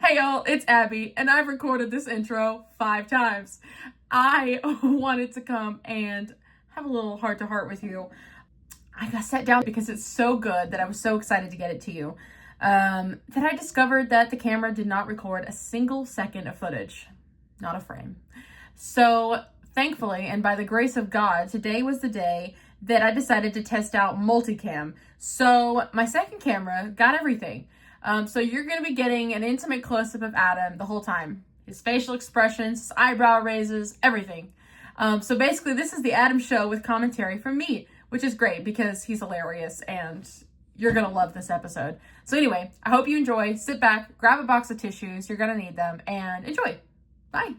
Hey y'all, it's Abby, and I've recorded this intro 5 times. I wanted to come and have a little heart-to-heart with you. I got sat down because it's so good that I was so excited to get it to you, that I discovered that the camera did not record a single second of footage. Not a frame. So, thankfully, and by the grace of God, today was the day that I decided to test out multicam. So, my second camera got everything. So you're going to be getting an intimate close-up of Adam the whole time. His facial expressions, his eyebrow raises, everything. So basically, this is the Adam show with commentary from me, which is great because he's hilarious and you're going to love this episode. So anyway, I hope you enjoy. Sit back, grab a box of tissues. You're going to need them, and enjoy. Bye.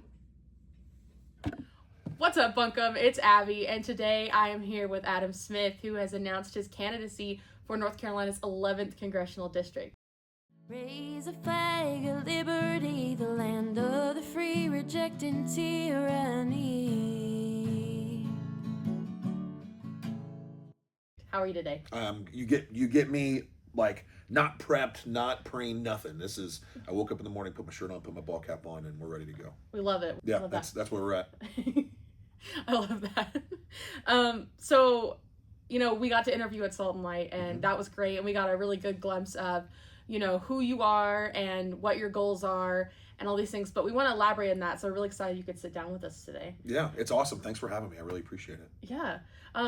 What's up, Buncombe? It's Abby, and today I am here with Adam Smith, who has announced his candidacy for North Carolina's 11th Congressional District. Raise a flag of liberty, the land of the free, rejecting tyranny. How are you today? You get me like not prepped, not praying, nothing. I woke up in the morning, put my shirt on, put my ball cap on, and we're ready to go. We love it. Yeah, love that's where we're at. I love that. So, we got to interview at Salt and Light, and that was great, and we got a really good glimpse of who you are and what your goals are and all these things, but we want to elaborate on that, so we're really excited you could sit down with us today. Yeah, it's awesome. Thanks for having me. I really appreciate it. Yeah.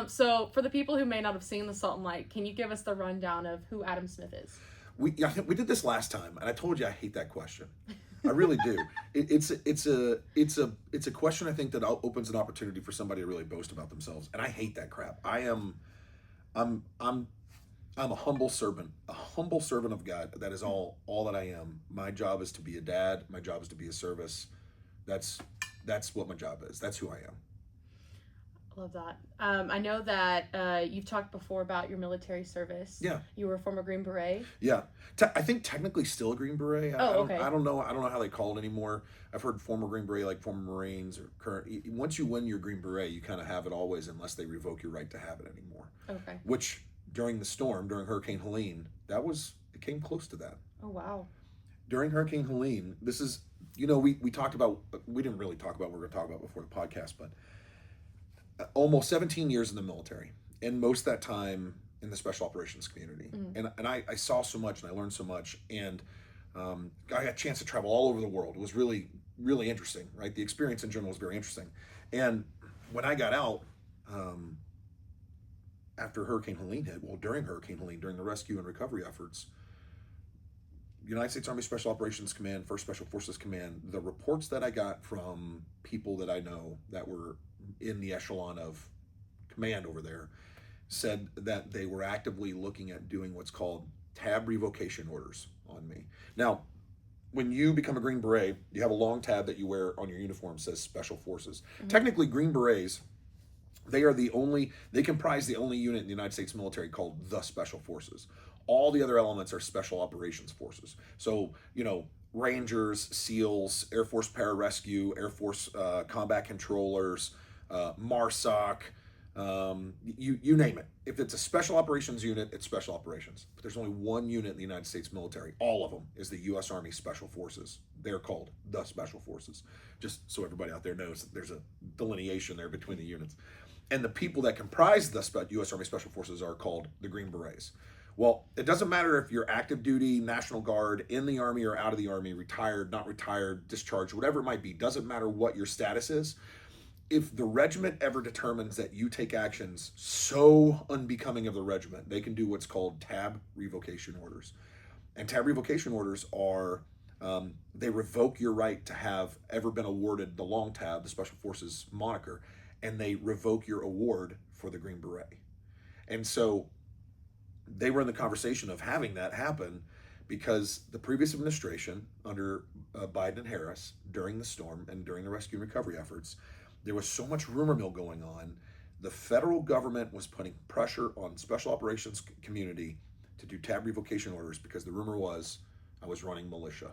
So for the people who may not have seen the Salt and Light, can you give us the rundown of who Adam Smith is? We did this last time, and I told you I hate that question. I really do. It's a question I think that opens an opportunity for somebody to really boast about themselves, and I hate that crap. I'm a humble servant of God. That is all that I am. My job is to be a dad. My job is to be a service. That's what my job is. That's who I am. I love that. I know that you've talked before about your military service. Yeah. You were a former Green Beret. Yeah. I think technically still a Green Beret. Okay. I don't know how they call it anymore. I've heard former Green Beret, like former Marines or current. Once you win your Green Beret, you kind of have it always unless they revoke your right to have it anymore. Okay. Which during the storm, during Hurricane Helene, it came close to that. Oh, wow. During Hurricane Helene, this is, we talked about, we didn't really talk about what we were going to talk about before the podcast, but almost 17 years in the military, and most of that time in the special operations community. And I saw so much and I learned so much, and I got a chance to travel all over the world. It was really, really interesting, right? The experience in general was very interesting. And when I got out, after Hurricane Helene hit, during Hurricane Helene, during the rescue and recovery efforts, United States Army Special Operations Command, 1st Special Forces Command, the reports that I got from people that I know that were in the echelon of command over there said that they were actively looking at doing what's called tab revocation orders on me. Now, when you become a Green Beret, you have a long tab that you wear on your uniform that says Special Forces. Technically, Green Berets, they comprise the only unit in the United States military called the Special Forces. All the other elements are Special Operations Forces. So, Rangers, SEALs, Air Force Pararescue, Air Force Combat Controllers, MARSOC, you name it. If it's a Special Operations unit, it's Special Operations. But there's only one unit in the United States military. All of them is the U.S. Army Special Forces. They're called the Special Forces. Just so everybody out there knows, there's a delineation there between the units. And the people that comprise the U.S. Army Special Forces are called the Green Berets. Well, it doesn't matter if you're active duty, National Guard, in the Army or out of the Army, retired, not retired, discharged, whatever it might be. Doesn't matter what your status is. If the regiment ever determines that you take actions so unbecoming of the regiment, they can do what's called tab revocation orders. And tab revocation orders are, they revoke your right to have ever been awarded the long tab, the Special Forces moniker, and they revoke your award for the Green Beret. And so they were in the conversation of having that happen because the previous administration under Biden and Harris, during the storm and during the rescue and recovery efforts, there was so much rumor mill going on. The federal government was putting pressure on special operations community to do tab revocation orders because the rumor was I was running militia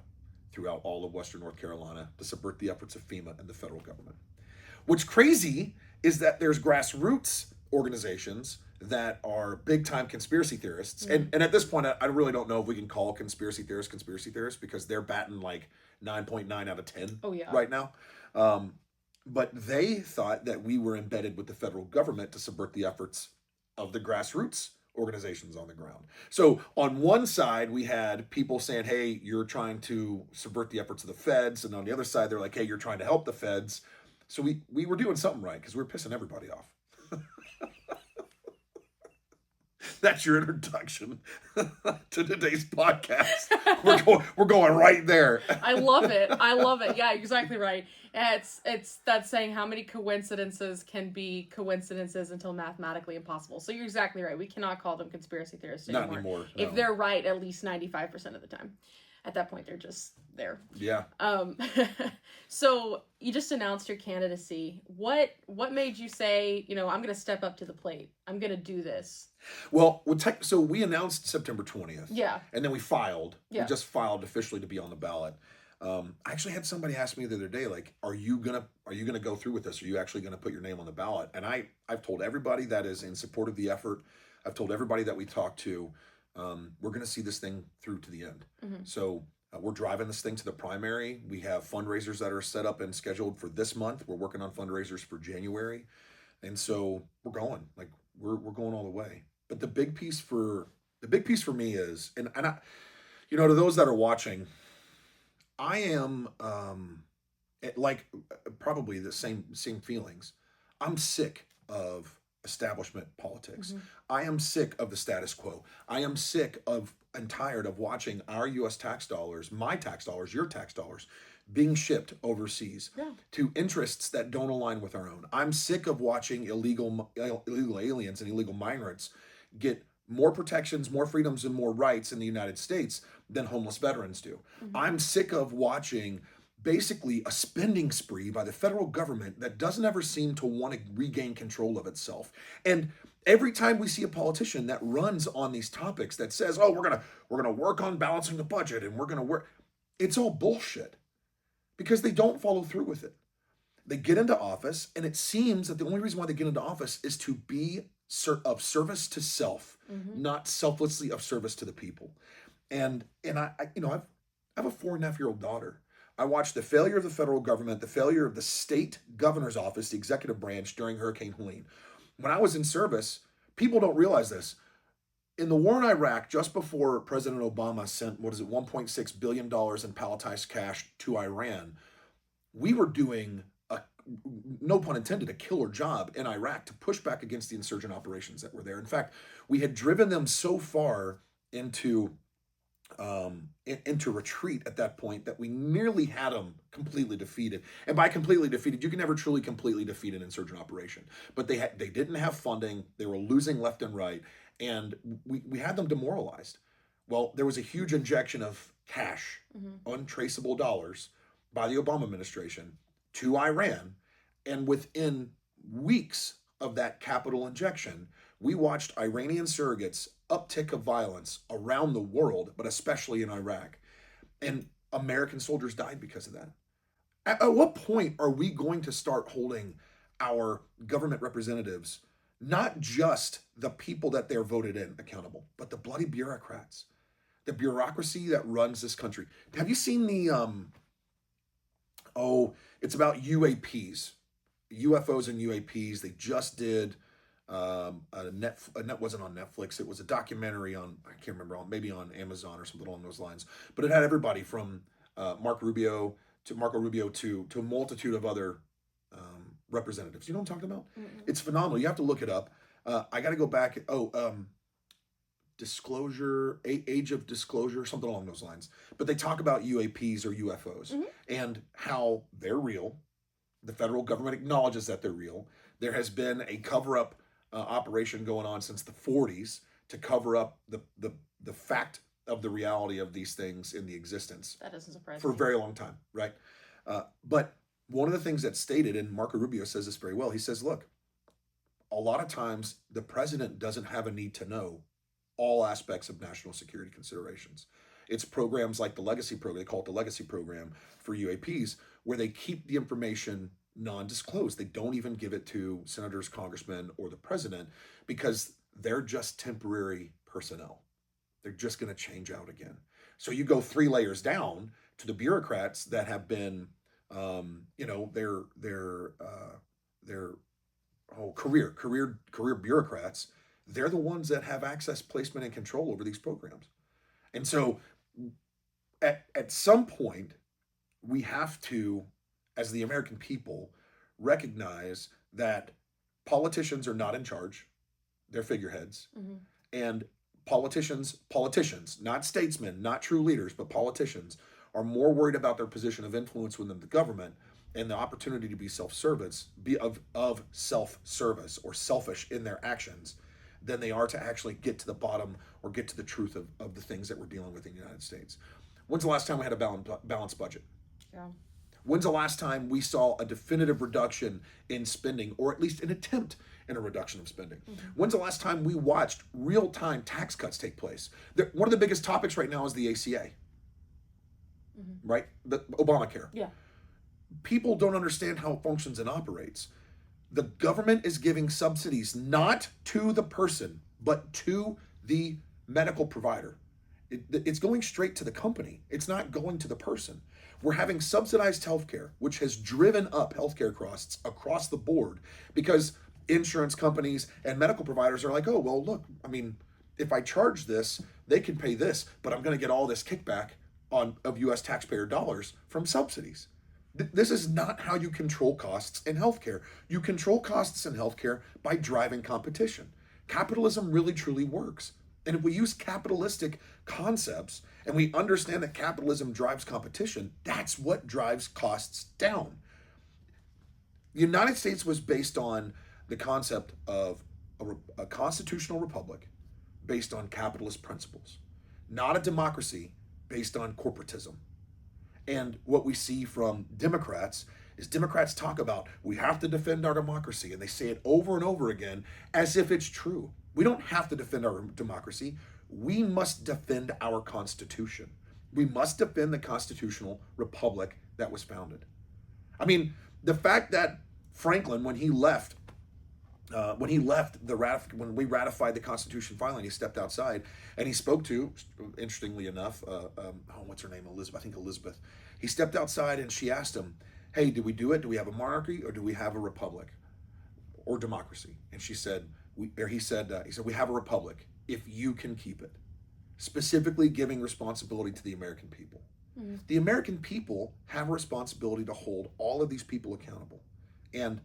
throughout all of Western North Carolina to subvert the efforts of FEMA and the federal government. What's crazy is that there's grassroots organizations that are big time conspiracy theorists. And at this point, I really don't know if we can call conspiracy theorists because they're batting like 9.9 out of 10 Oh, yeah. right now. But they thought that we were embedded with the federal government to subvert the efforts of the grassroots organizations on the ground. So on one side, we had people saying, hey, you're trying to subvert the efforts of the feds. And on the other side, they're like, hey, you're trying to help the feds. So we were doing something right because we were pissing everybody off. That's your introduction to today's podcast. We're going right there. I love it. I love it. Yeah, exactly right. It's that saying, how many coincidences can be coincidences until mathematically impossible. So you're exactly right. We cannot call them conspiracy theorists anymore. Not anymore. If No. they're right, at least 95% of the time. At that point, they're just there. Yeah. So you just announced your candidacy. What made you say, I'm going to step up to the plate. I'm going to do this. Well, so we announced September 20th. Yeah. And then we filed. Yeah. We just filed officially to be on the ballot. I actually had somebody ask me the other day, like, are you gonna go through with this? Are you actually gonna put your name on the ballot? And I've told everybody that is in support of the effort. I've told everybody that we talked to, we're gonna see this thing through to the end. So we're driving this thing to the primary. We have fundraisers that are set up and scheduled for this month. We're working on fundraisers for January, and so we're going we're going all the way. But the big piece for me is, and I, to those that are watching, I am probably the same feelings. I'm sick of establishment politics. I am sick of the status quo. I am sick of and tired of watching our U.S. tax dollars, my tax dollars, your tax dollars, being shipped overseas to interests that don't align with our own. I'm sick of watching illegal aliens and illegal migrants get more protections, more freedoms, and more rights in the United States than homeless veterans do. I'm sick of watching basically a spending spree by the federal government that doesn't ever seem to want to regain control of itself. And every time we see a politician that runs on these topics that says, "Oh, we're gonna work on balancing the budget and we're gonna work," it's all bullshit because they don't follow through with it. They get into office, and it seems that the only reason why they get into office is to be of service to self, not selflessly of service to the people. And I have a 4.5-year-old daughter. I watched the failure of the federal government, the failure of the state governor's office, the executive branch during Hurricane Helene. When I was in service, people don't realize this. In the war in Iraq, just before President Obama sent, $1.6 billion in palletized cash to Iran, we were doing no pun intended, a killer job in Iraq to push back against the insurgent operations that were there. In fact, we had driven them so far into retreat at that point that we nearly had them completely defeated. And by completely defeated, you can never truly completely defeat an insurgent operation. But they didn't have funding. They were losing left and right, and we had them demoralized. Well, there was a huge injection of cash, untraceable dollars, by the Obama administration to Iran, and within weeks of that capital injection, we watched Iranian surrogates uptick of violence around the world, but especially in Iraq. And American soldiers died because of that. At what point are we going to start holding our government representatives, not just the people that they're voted in, accountable, but the bloody bureaucrats, the bureaucracy that runs this country? Have you seen the, it's about UAPs, UFOs and UAPs. They just did it wasn't on Netflix. It was a documentary on, I can't remember, maybe on Amazon or something along those lines. But it had everybody from Marco Rubio to a multitude of other representatives. You know what I'm talking about? It's phenomenal. You have to look it up. I got to go back. Disclosure, Age of Disclosure, something along those lines. But they talk about UAPs or UFOs and how they're real. The federal government acknowledges that they're real. There has been a cover-up operation going on since the 40s to cover up the fact of the reality of these things in the existence. That doesn't surprise for me. a very long time, right? But one of the things that's stated, and Marco Rubio says this very well, he says, look, a lot of times the president doesn't have a need to know all aspects of national security considerations. It's programs like the Legacy Program, they call it the Legacy Program for UAPs, where they keep the information non-disclosed. They don't even give it to senators, congressmen, or the president, because they're just temporary personnel. They're just going to change out again. So you go 3 layers down to the bureaucrats that have been, their career bureaucrats. They're the ones that have access, placement, and control over these programs. And so, at some point, we have to, as the American people, recognize that politicians are not in charge; they're figureheads, and politicians, not statesmen, not true leaders, but politicians, are more worried about their position of influence within the government and the opportunity to be of self-service or selfish in their actions than they are to actually get to the bottom or get to the truth of the things that we're dealing with in the United States. When's the last time we had a balanced budget? Yeah. When's the last time we saw a definitive reduction in spending, or at least an attempt in a reduction of spending? When's the last time we watched real-time tax cuts take place? One of the biggest topics right now is the ACA, right? The Obamacare. Yeah. People don't understand how it functions and operates. The government is giving subsidies not to the person, but to the medical provider. It's going straight to the company. It's not going to the person. We're having subsidized healthcare, which has driven up healthcare costs across the board because insurance companies and medical providers are like, oh, well, look, I mean, if I charge this, they can pay this, but I'm going to get all this kickback of U.S. taxpayer dollars from subsidies. This is not how you control costs in healthcare. You control costs in healthcare by driving competition. Capitalism really, truly works. And if we use capitalistic concepts and we understand that capitalism drives competition, that's what drives costs down. The United States was based on the concept of a constitutional republic based on capitalist principles, not a democracy based on corporatism. And what we see from Democrats is Democrats talk about we have to defend our democracy, and they say it over and over again as if it's true. We don't have to defend our democracy. We must defend our Constitution. We must defend the constitutional republic that was founded. I mean, the fact that Franklin, when we ratified the Constitution finally, he stepped outside and he spoke to, interestingly enough, what's her name? Elizabeth, I think Elizabeth. He stepped outside and she asked him, hey, did we do it? Do we have a monarchy or do we have a republic or democracy? And he said, we have a republic if you can keep it. Specifically giving responsibility to the American people. The American people have a responsibility to hold all of these people accountable. And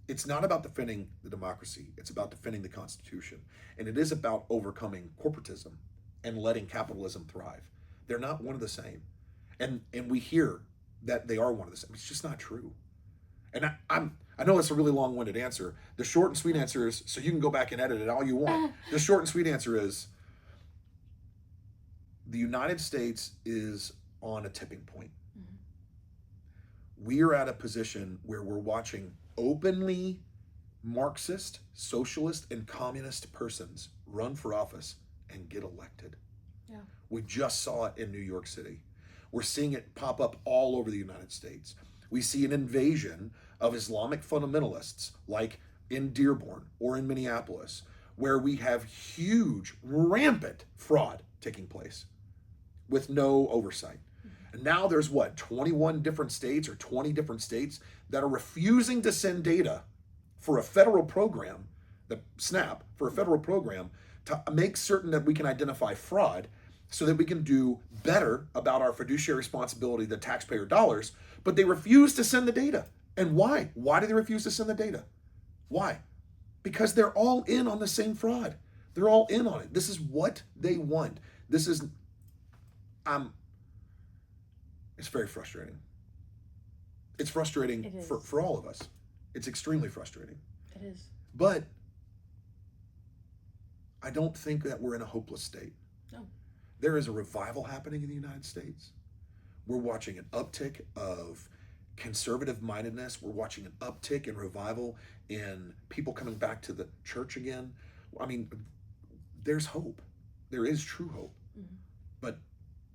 it's not about defending the democracy. It's about defending the Constitution. And it is about overcoming corporatism and letting capitalism thrive. They're not one of the same. And we hear that they are one of the same. It's just not true. And I know it's a really long-winded answer. The short and sweet answer is, so you can go back and edit it all you want. The short and sweet answer is, the United States is on a tipping point. We are at a position where we're watching openly Marxist, socialist, and communist persons run for office and get elected. Yeah. We just saw it in New York City. We're seeing it pop up all over the United States. We see an invasion of Islamic fundamentalists like in Dearborn or in Minneapolis, where we have huge, rampant fraud taking place with no oversight. And now there's 21 different states or 20 different states that are refusing to send data for a federal program, the SNAP, for a federal program to make certain that we can identify fraud so that we can do better about our fiduciary responsibility, the taxpayer dollars, but they refuse to send the data. And why? Why do they refuse to send the data? Why? Because they're all in on the same fraud. They're all in on it. This is what they want. This is, it's very frustrating. It's frustrating for all of us. It's extremely frustrating. It is. But I don't think that we're in a hopeless state. No. There is a revival happening in the United States. We're watching an uptick of conservative mindedness. We're watching an uptick in revival in people coming back to the church again. I mean, there's hope. There is true hope. Mm-hmm. But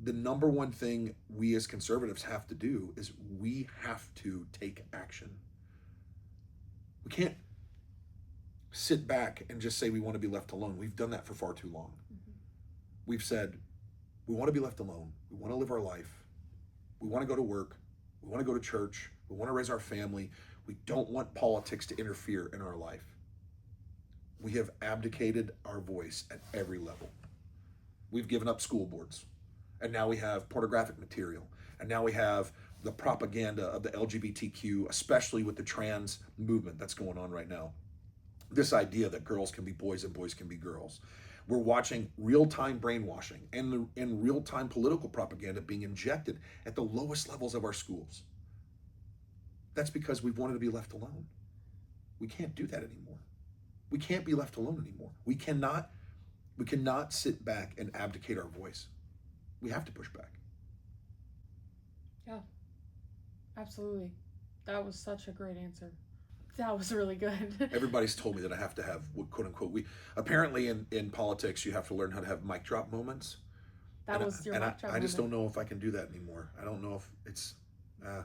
the number one thing we as conservatives have to do is we have to take action. We can't sit back and just say we want to be left alone. We've done that for far too long. We've said we want to be left alone. We want to live our life. We want to go to work. We want to go to church. We want to raise our family. We don't want politics to interfere in our life. We have abdicated our voice at every level. We've given up school boards. And now we have pornographic material. And now we have the propaganda of the LGBTQ, especially with the trans movement that's going on right now. This idea that girls can be boys and boys can be girls. We're watching real-time brainwashing and real-time political propaganda being injected at the lowest levels of our schools. That's because we've wanted to be left alone. We can't do that anymore. We can't be left alone anymore. We cannot sit back and abdicate our voice. We have to push back. Yeah, absolutely. That was such a great answer. That was really good. Everybody's told me that I have to have, quote unquote, apparently in politics, you have to learn how to have mic drop moments. That was your mic drop I just moment. don't know if I can do that anymore. I don't know if it's, I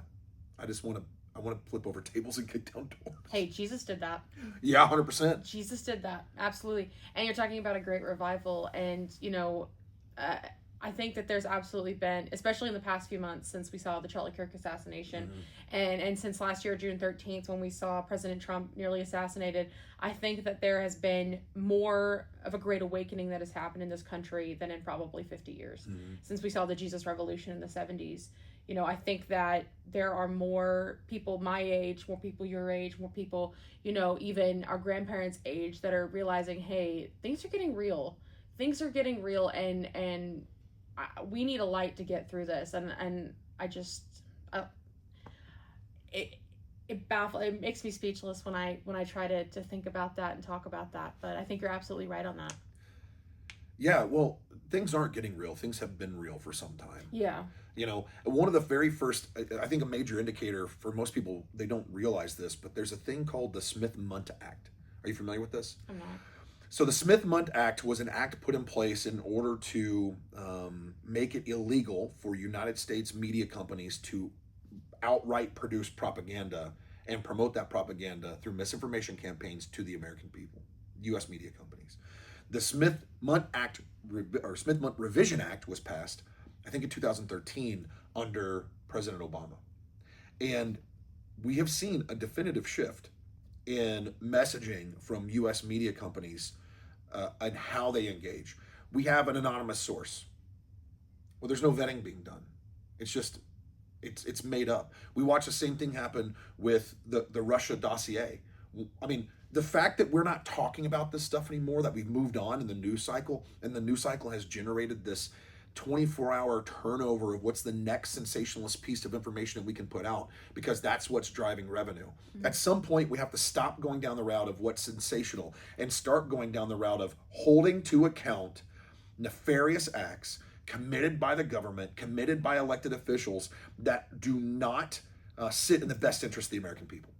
want to flip over tables and kick down doors. Hey, Jesus did that. Yeah, 100%. Jesus did that. Absolutely. And you're talking about a great revival. And, I think that there's absolutely been, especially in the past few months since we saw the Charlie Kirk assassination, and since last year, June 13th, when we saw President Trump nearly assassinated, I think that there has been more of a great awakening that has happened in this country than in probably 50 years. Since we saw the Jesus Revolution in the 70s. I think that there are more people my age, more people your age, more people, even our grandparents' age that are realizing, hey, things are getting real. Things are getting real, and we need a light to get through this. And I just, it makes me speechless when I try to think about that and talk about that. But I think you're absolutely right on that. Yeah, well, things aren't getting real. Things have been real for some time. Yeah. One of the very first, I think a major indicator for most people, they don't realize this, but there's a thing called the Smith-Mundt Act. Are you familiar with this? I'm not. So the Smith-Mundt Act was an act put in place in order to make it illegal for United States media companies to outright produce propaganda and promote that propaganda through misinformation campaigns to the American people, U.S. media companies. The Smith-Mundt Act, or Smith-Mundt Revision Act, was passed, I think, in 2013 under President Obama. And we have seen a definitive shift in messaging from U.S. media companies and how they engage. We have an anonymous source. Well, there's no vetting being done. It's just, it's made up. We watch the same thing happen with the Russia dossier. I mean, the fact that we're not talking about this stuff anymore, that we've moved on in the news cycle, and the news cycle has generated this 24-hour turnover of what's the next sensationalist piece of information that we can put out, because that's what's driving revenue. At some point, we have to stop going down the route of what's sensational and start going down the route of holding to account nefarious acts committed by the government, committed by elected officials that do not sit in the best interest of the American people.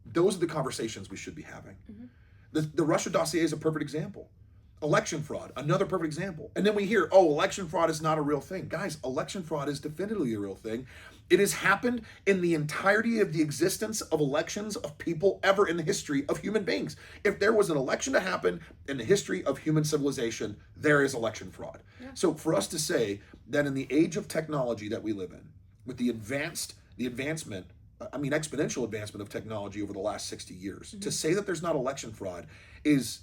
Those are the conversations we should be having. The Russia dossier is a perfect example. Election fraud, another perfect example. And then we hear, oh, election fraud is not a real thing. Guys, election fraud is definitively a real thing. It has happened in the entirety of the existence of elections of people ever in the history of human beings. If there was an election to happen in the history of human civilization, there is election fraud. Yeah. So for us to say that in the age of technology that we live in, with the advancement, exponential advancement of technology over the last 60 years, to say that there's not election fraud is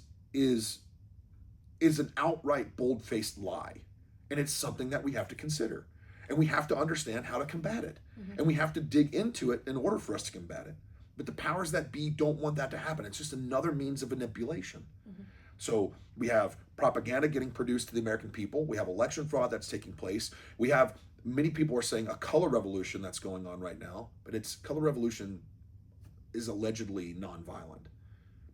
an outright bold-faced lie. And it's something that we have to consider. And we have to understand how to combat it. And we have to dig into it in order for us to combat it. But the powers that be don't want that to happen. It's just another means of manipulation. So we have propaganda getting produced to the American people. We have election fraud that's taking place. We have, many people are saying, a color revolution that's going on right now. But color revolution is allegedly nonviolent.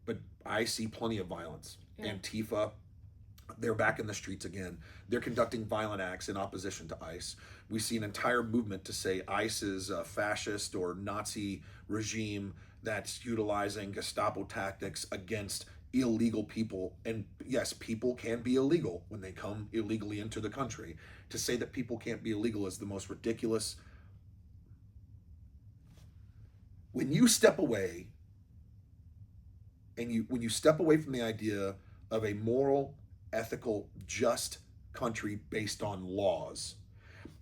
But I see plenty of violence. Yeah. Antifa, they're back in the streets again. They're conducting violent acts in opposition to ICE. We see an entire movement to say ICE is a fascist or Nazi regime that's utilizing Gestapo tactics against illegal people. And yes, people can be illegal when they come illegally into the country. To say that people can't be illegal is the most ridiculous. When you step away And when you step away from the idea of a moral, ethical, just country based on laws,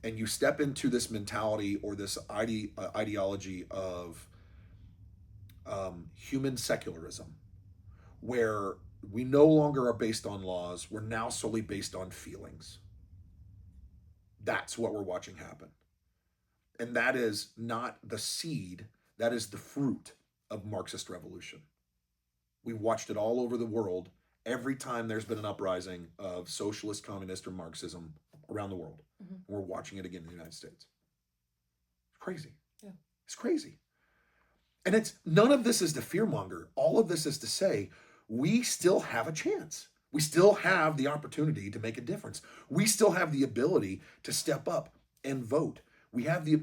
and you step into this mentality or this ideology of human secularism, where we no longer are based on laws, we're now solely based on feelings. That's what we're watching happen. And that is not the seed, that is the fruit of Marxist revolution. We've watched it all over the world every time there's been an uprising of socialist, communist, or Marxism around the world. Mm-hmm. We're watching it again in the United States. It's crazy. Yeah. It's crazy. And it's none of this is to fearmonger. All of this is to say we still have a chance. We still have the opportunity to make a difference. We still have the ability to step up and vote. We have the...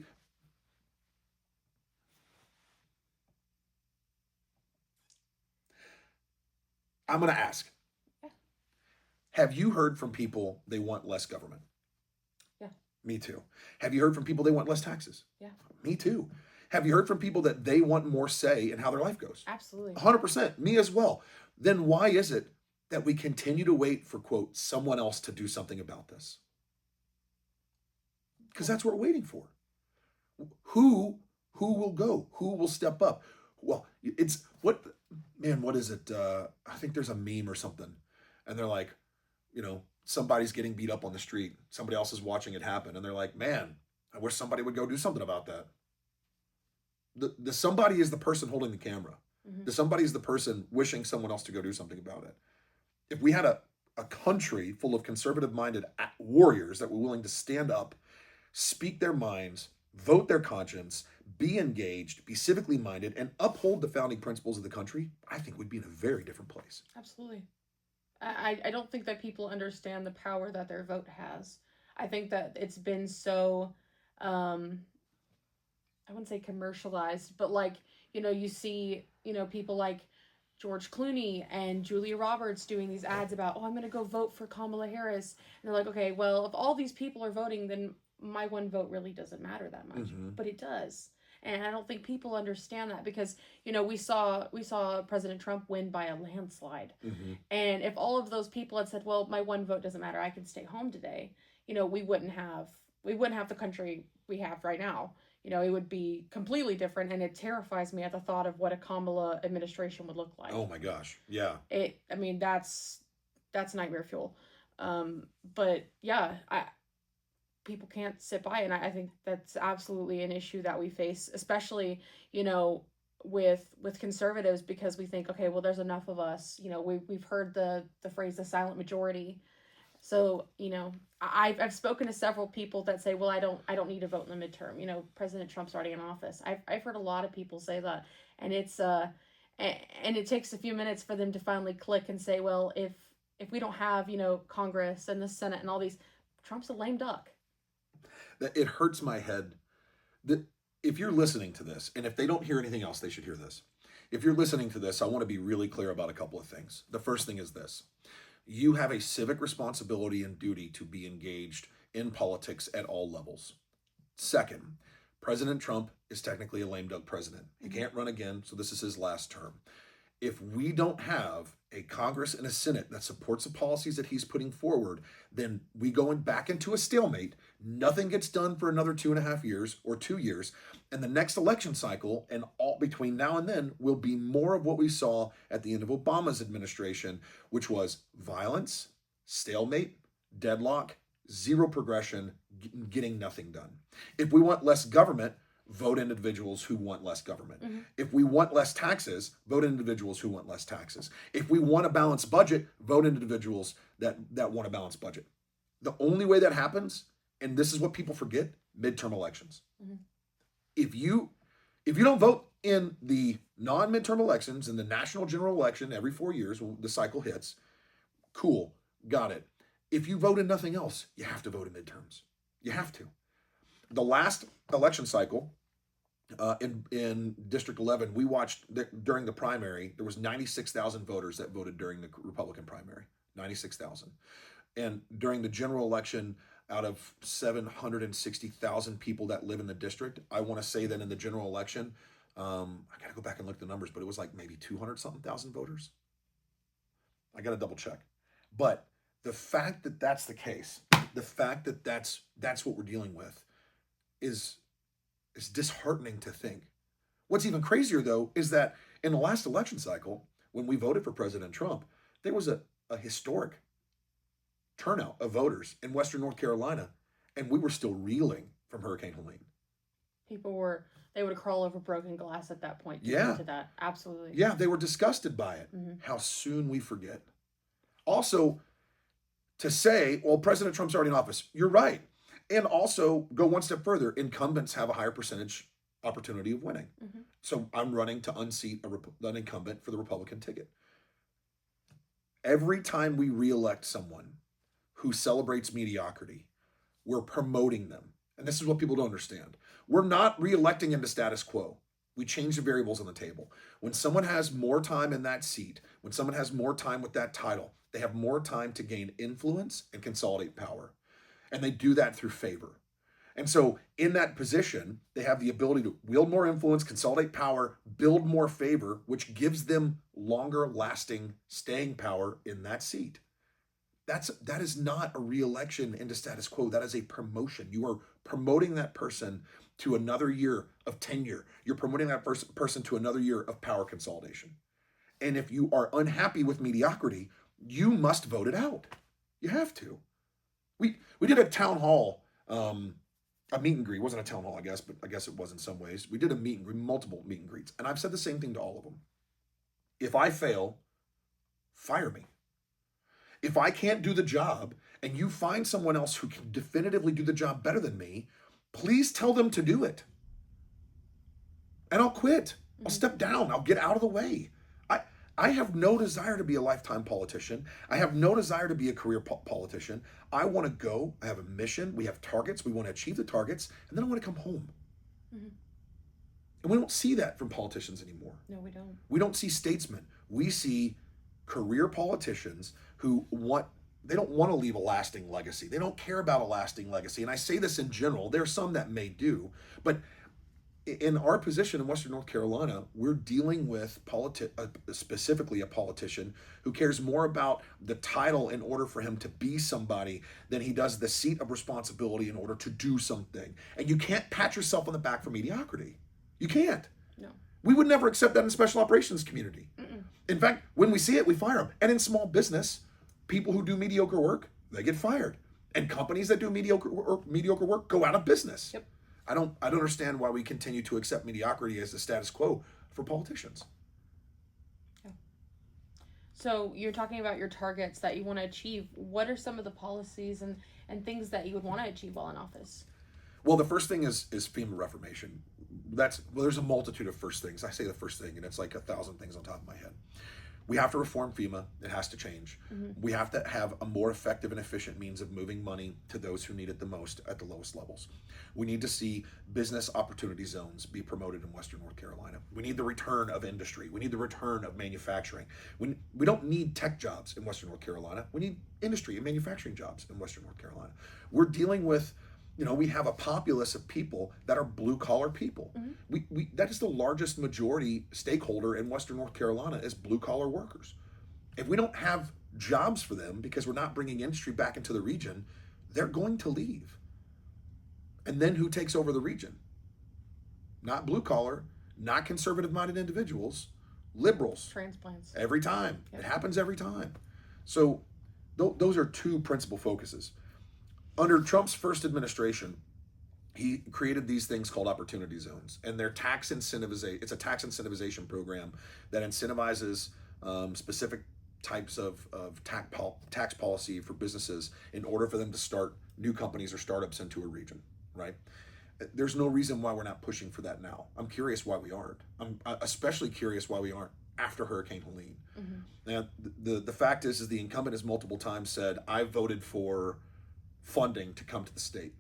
I'm going to ask. Yeah. Have you heard from people they want less government? Yeah. Me too. Have you heard from people they want less taxes? Yeah. Me too. Have you heard from people that they want more say in how their life goes? Absolutely. 100%. Me as well. Then why is it that we continue to wait for, quote, someone else to do something about this? Because that's what we're waiting for. Who will go? Who will step up? Well, it's what is it? I think there's a meme or something. And they're like, somebody's getting beat up on the street. Somebody else is watching it happen. And they're like, man, I wish somebody would go do something about that. The somebody is the person holding the camera. Mm-hmm. The somebody is the person wishing someone else to go do something about it. If we had a country full of conservative-minded warriors that were willing to stand up, speak their minds, vote their conscience, be engaged, be civically minded, and uphold the founding principles of the country, I think we'd be in a very different place. Absolutely. I don't think that people understand the power that their vote has. I think that it's been so, I wouldn't say commercialized, but you see, people like George Clooney and Julia Roberts doing these ads about, I'm going to go vote for Kamala Harris. And they're like, okay, well, if all these people are voting, then my one vote really doesn't matter that much. Mm-hmm. But it does. And I don't think people understand that because, we saw President Trump win by a landslide. Mm-hmm. And if all of those people had said, well, my one vote doesn't matter, I can stay home today, we wouldn't have the country we have right now. It would be completely different, and it terrifies me at the thought of what a Kamala administration would look like. Oh my gosh, yeah. That's nightmare fuel. But yeah, people can't sit by, and I think that's absolutely an issue that we face, especially, with conservatives, because we think, okay, well, there's enough of us. We've heard the phrase the silent majority. So, I've spoken to several people that say, well, I don't need to vote in the midterm. President Trump's already in office. I've heard a lot of people say that, and it's and it takes a few minutes for them to finally click and say, well, if we don't have, Congress and the Senate and all these, Trump's a lame duck. It hurts my head that if you're listening to this, and if they don't hear anything else, they should hear this. If you're listening to this, I want to be really clear about a couple of things. The first thing is this. You have a civic responsibility and duty to be engaged in politics at all levels. Second, President Trump is technically a lame duck president. He can't run again, so this is his last term. If we don't have a Congress and a Senate that supports the policies that he's putting forward, then we going back into a stalemate. Nothing gets done for another 2.5 years or 2 years. And the next election cycle and all between now and then will be more of what we saw at the end of Obama's administration, which was violence, stalemate, deadlock, zero progression, getting nothing done. If we want less government, vote individuals who want less government. Mm-hmm. If we want less taxes, vote individuals who want less taxes. If we want a balanced budget, vote individuals that want a balanced budget. The only way that happens, and this is what people forget, midterm elections. Mm-hmm. If you don't vote in the non-midterm elections, in the national general election every 4 years, when the cycle hits, cool, got it. If you vote in nothing else, you have to vote in midterms. You have to. The last election cycle in District 11, we watched during the primary, there was 96,000 voters that voted during the Republican primary, 96,000. And during the general election, out of 760,000 people that live in the district, I want to say that in the general election, I got to go back and look at the numbers, but it was like maybe 200 something thousand voters. I got to double check. But the fact that that's the case, the fact that that's what we're dealing with is disheartening to think. What's even crazier, though, is that in the last election cycle, when we voted for President Trump, there was a historic turnout of voters in Western North Carolina, and we were still reeling from Hurricane Helene. They would crawl over broken glass at that point. Yeah. To that. Absolutely. Yeah, they were disgusted by it. Mm-hmm. How soon we forget. Also, to say, well, President Trump's already in office, you're right. And also, go one step further, incumbents have a higher percentage opportunity of winning. Mm-hmm. So I'm running to unseat an incumbent for the Republican ticket. Every time we reelect someone who celebrates mediocrity, we're promoting them. And this is what people don't understand. We're not reelecting into status quo. We change the variables on the table. When someone has more time in that seat, when someone has more time with that title, they have more time to gain influence and consolidate power. And they do that through favor. And so in that position, they have the ability to wield more influence, consolidate power, build more favor, which gives them longer lasting staying power in that seat. That is not a re-election into status quo. That is a promotion. You are promoting that person to another year of tenure. You're promoting that person to another year of power consolidation. And if you are unhappy with mediocrity, you must vote it out. You have to. We did a town hall, a meet and greet. It wasn't a town hall, I guess, but I guess it was in some ways. We did a meet and greet, multiple meet and greets. And I've said the same thing to all of them. If I fail, fire me. If I can't do the job and you find someone else who can definitively do the job better than me, please tell them to do it. And I'll quit. I'll step down. I'll get out of the way. I have no desire to be a lifetime politician. I have no desire to be a career politician. I want to go. I have a mission. We have targets. We want to achieve the targets. And then I want to come home. Mm-hmm. And we don't see that from politicians anymore. No, we don't. We don't see statesmen. We see career politicians who they don't want to leave a lasting legacy. They don't care about a lasting legacy. And I say this in general. There are some that may do. But in our position in Western North Carolina, we're dealing with specifically a politician who cares more about the title in order for him to be somebody than he does the seat of responsibility in order to do something. And you can't pat yourself on the back for mediocrity. You can't. No. We would never accept that in the special operations community. Mm-mm. In fact, when we see it, we fire them. And in small business, people who do mediocre work, they get fired. And companies that do mediocre work go out of business. Yep. I don't understand why we continue to accept mediocrity as the status quo for politicians. Yeah. So you're talking about your targets that you want to achieve. What are some of the policies and things that you would want to achieve while in office? Well, the first thing is FEMA reformation. There's a multitude of first things. I say the first thing, and it's like 1,000 things on top of my head. We have to reform FEMA. It has to change. Mm-hmm. We have to have a more effective and efficient means of moving money to those who need it the most at the lowest levels. We need to see business opportunity zones be promoted in Western North Carolina. We need the return of industry. We need the return of manufacturing. We don't need tech jobs in Western North Carolina. We need industry and manufacturing jobs in Western North Carolina. We're dealing with, we have a populace of people that are blue-collar people. Mm-hmm. That is the largest majority stakeholder in Western North Carolina is blue-collar workers. If we don't have jobs for them because we're not bringing industry back into the region, they're going to leave. And then who takes over the region? Not blue-collar, not conservative-minded individuals, liberals. Transplants. Every time. Yep. It happens every time. So those are two principal focuses. Under Trump's first administration, he created these things called opportunity zones, and they're tax incentivization. It's a tax incentivization program that incentivizes specific types of tax policy for businesses in order for them to start new companies or startups into a region, right? There's no reason why we're not pushing for that now. I'm curious why we aren't. I'm especially curious why we aren't after Hurricane Helene. Mm-hmm. Now, the fact is the incumbent has multiple times said, I voted for funding to come to the state.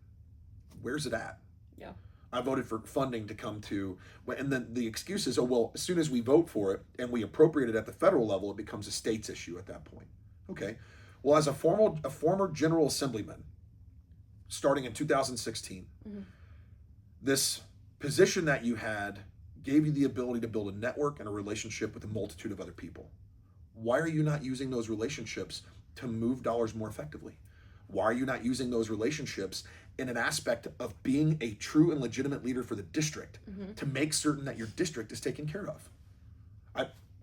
Where's it at? Yeah. I voted for funding to come to, and then the excuse is, as soon as we vote for it and we appropriate it at the federal level, it becomes a state's issue at that point. Okay. Well, as a former General Assemblyman, starting in 2016, mm-hmm. this position that you had gave you the ability to build a network and a relationship with a multitude of other people. Why are you not using those relationships to move dollars more effectively? Why are you not using those relationships in an aspect of being a true and legitimate leader for the district to make certain that your district is taken care of?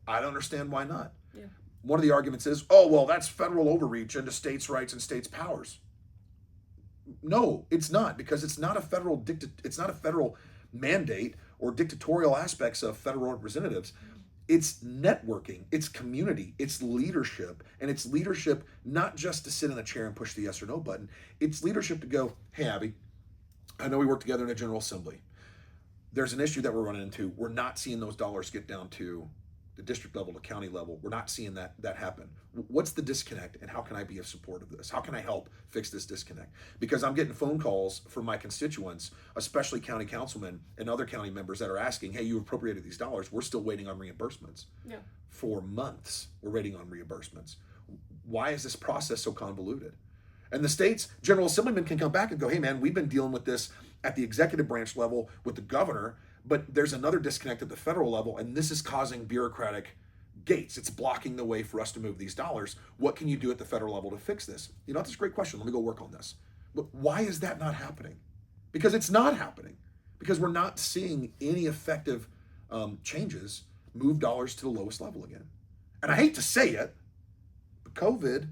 I don't understand why not. Yeah. One of the arguments is, oh, well, that's federal overreach into states' rights and states' powers. No, it's not, because it's not a federal mandate or dictatorial aspects of federal representatives. It's networking, it's community, it's leadership, and it's leadership not just to sit in a chair and push the yes or no button. It's leadership to go, hey, Abby, I know we work together in a General Assembly. There's an issue that we're running into. We're not seeing those dollars get down to the district level, to county level. We're not seeing that happen. What's the disconnect, and how can I be of support of this? How can I help fix this disconnect? Because I'm getting phone calls from my constituents, especially county councilmen and other county members, that are asking, hey, you appropriated these dollars. We're still waiting on reimbursements. Yeah. For months, we're waiting on reimbursements. Why is this process so convoluted? And the state's General Assemblyman can come back and go, hey, man, we've been dealing with this at the executive branch level with the governor, but there's another disconnect at the federal level, and this is causing bureaucratic gates. It's blocking the way for us to move these dollars. What can you do at the federal level to fix this? You know, that's a great question. Let me go work on this. But why is that not happening? Because it's not happening. Because we're not seeing any effective changes move dollars to the lowest level again. And I hate to say it, but COVID,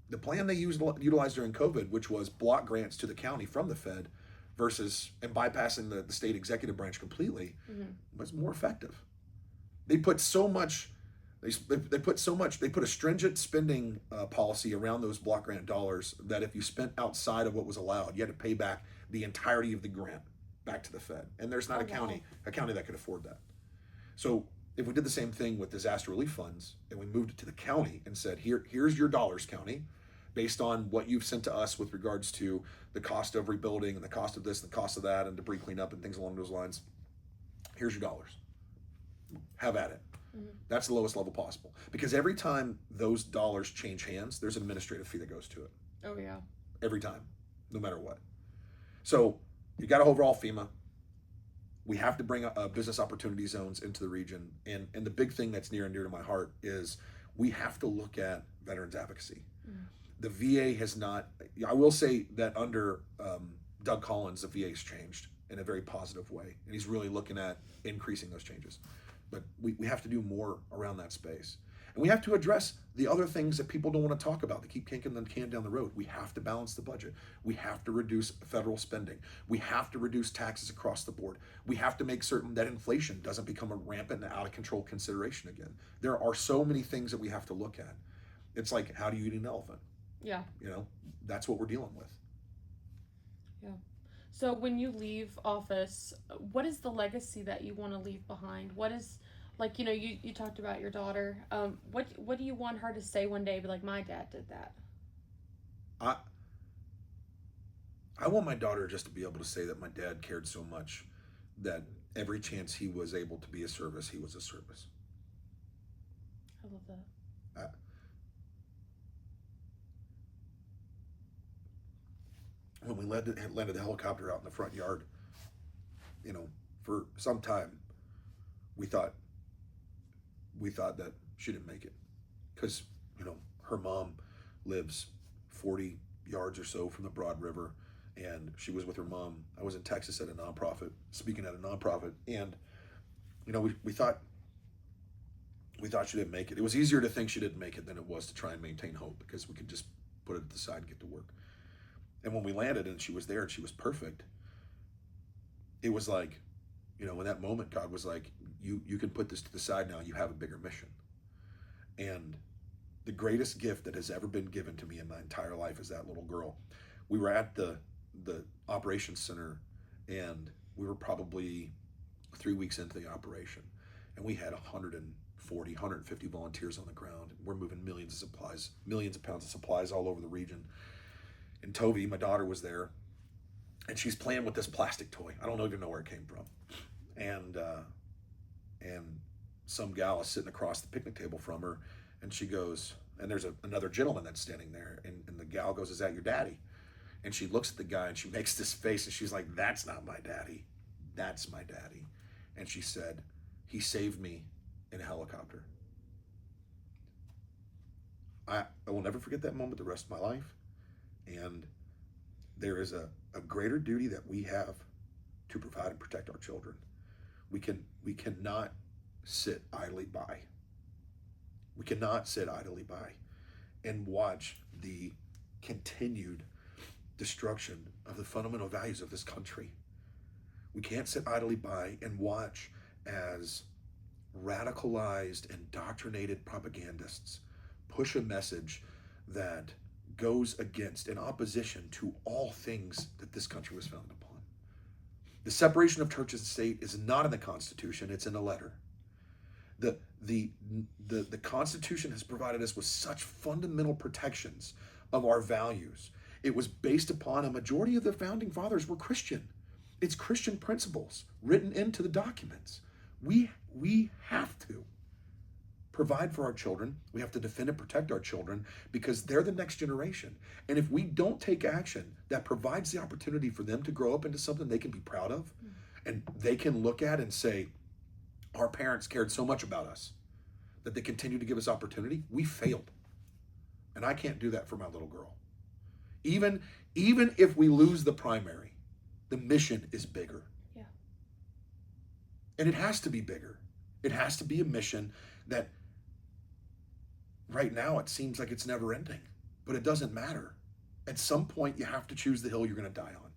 the plan they utilized during COVID, which was block grants to the county from the Fed versus and bypassing the state executive branch completely, was more effective. They put so much, they put a stringent spending policy around those block grant dollars that if you spent outside of what was allowed, you had to pay back the entirety of the grant back to the Fed. And there's not a county that could afford that. So if we did the same thing with disaster relief funds and we moved it to the county and said, here's your dollars, county, based on what you've sent to us with regards to the cost of rebuilding and the cost of this and the cost of that and debris cleanup and things along those lines, here's your dollars. Have at it. That's the lowest level possible. Because every time those dollars change hands, there's an administrative fee that goes to it. Oh, yeah. Every time, no matter what. So you got to overall FEMA. We have to bring business opportunity zones into the region. And the big thing that's near and dear to my heart is we have to look at veterans advocacy. The VA has not, I will say that under Doug Collins, the VA's changed in a very positive way. And he's really looking at increasing those changes. But we have to do more around that space. And we have to address the other things that people don't want to talk about. They keep kicking the can down the road. We have to balance the budget. We have to reduce federal spending. We have to reduce taxes across the board. We have to make certain that inflation doesn't become a rampant and out of control consideration again. There are so many things that we have to look at. It's like, how do you eat an elephant? Yeah. You know, that's what we're dealing with. Yeah. So when you leave office, what is the legacy that you want to leave behind? What is, like, you know, you talked about your daughter. What do you want her to say one day? Be like, my dad did that. I want my daughter just to be able to say that my dad cared so much that every chance he was able to be a service, he was a service. I love that. When we landed the helicopter out in the front yard, you know, for some time, we thought that she didn't make it, because, you know, her mom lives 40 yards or so from the Broad River, and she was with her mom. I was in Texas at a nonprofit, speaking at a nonprofit, and, you know, we thought she didn't make it. It was easier to think she didn't make it than it was to try and maintain hope, because we could just put it at the side and get to work. And when we landed and she was there and she was perfect, it was like, you know, in that moment, God was like, you can put this to the side now. You have a bigger mission. And the greatest gift that has ever been given to me in my entire life is that little girl. We were at the operations center, and we were probably 3 weeks into the operation, and we had 150 volunteers on the ground. We're moving millions of pounds of supplies all over the region. And Toby, my daughter, was there, and she's playing with this plastic toy. I don't even know where it came from. And some gal is sitting across the picnic table from her, and she goes, and there's another gentleman that's standing there, and the gal goes, "Is that your daddy?" And she looks at the guy and she makes this face, and she's like, "That's not my daddy. That's my daddy." And she said, he saved me in a helicopter. I will never forget that moment the rest of my life. And there is a greater duty that we have to provide and protect our children. We cannot sit idly by. We cannot sit idly by and watch the continued destruction of the fundamental values of this country. We can't sit idly by and watch as radicalized, indoctrinated propagandists push a message that goes against, in opposition to all things that this country was founded upon. The separation of church and state is not in the Constitution, it's in a letter. The Constitution has provided us with such fundamental protections of our values. It was based upon, a majority of the founding fathers were Christian. It's Christian principles written into the documents. We have to provide for our children. We have to defend and protect our children because they're the next generation. And if we don't take action that provides the opportunity for them to grow up into something they can be proud of, and they can look at and say, our parents cared so much about us that they continue to give us opportunity, we failed. And I can't do that for my little girl. Even if we lose the primary, the mission is bigger. Yeah. And it has to be bigger. It has to be a mission that right now it seems like it's never ending, but it doesn't matter. At some point, you have to choose the hill you're going to die on.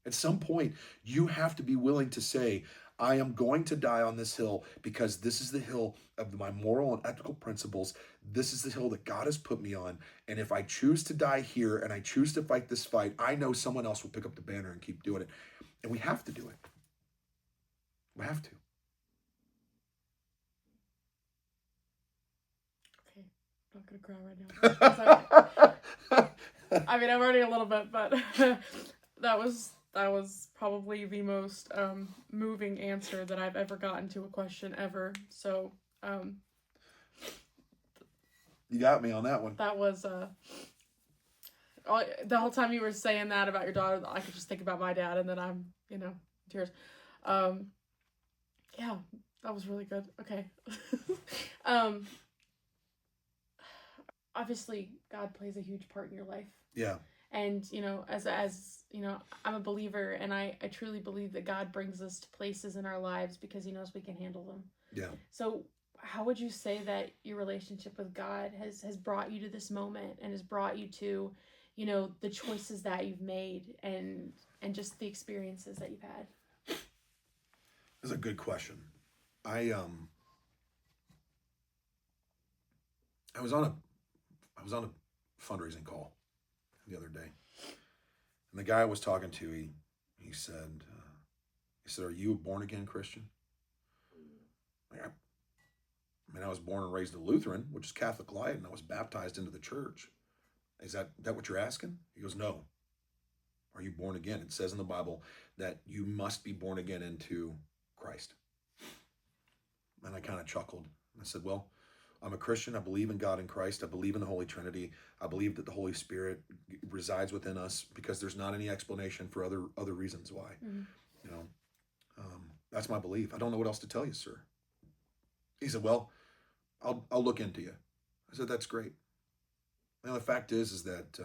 At some point, you have to be willing to say, I am going to die on this hill because this is the hill of my moral and ethical principles. This is the hill that God has put me on. And if I choose to die here and I choose to fight this fight, I know someone else will pick up the banner and keep doing it. And we have to do it. We have to. Okay, I'm not gonna cry right now. I mean, I'm already a little bit, but that was probably the most moving answer that I've ever gotten to a question ever. So you got me on that one. that was the whole time you were saying that about your daughter, I could just think about my dad, and then I'm tears. Yeah, that was really good. Okay. Obviously God plays a huge part in your life. Yeah. And, as I'm a believer, and I truly believe that God brings us to places in our lives because he knows we can handle them. Yeah. So how would you say that your relationship with God has brought you to this moment and has brought you to, the choices that you've made and just the experiences that you've had? That's a good question. I was on a fundraising call the other day, and the guy I was talking to, he said, "Are you a born again Christian?" I was born and raised a Lutheran, which is Catholic light, and I was baptized into the church. Is that what you're asking? He goes, "No. Are you born again? It says in the Bible that you must be born again into Christ." And I kind of chuckled. I said, "Well, I'm a Christian. I believe in God and Christ. I believe in the Holy Trinity. I believe that the Holy Spirit resides within us because there's not any explanation for other reasons why." Mm-hmm. That's my belief. I don't know what else to tell you, sir. He said, "Well, I'll look into you." I said, "That's great." Now, the fact is that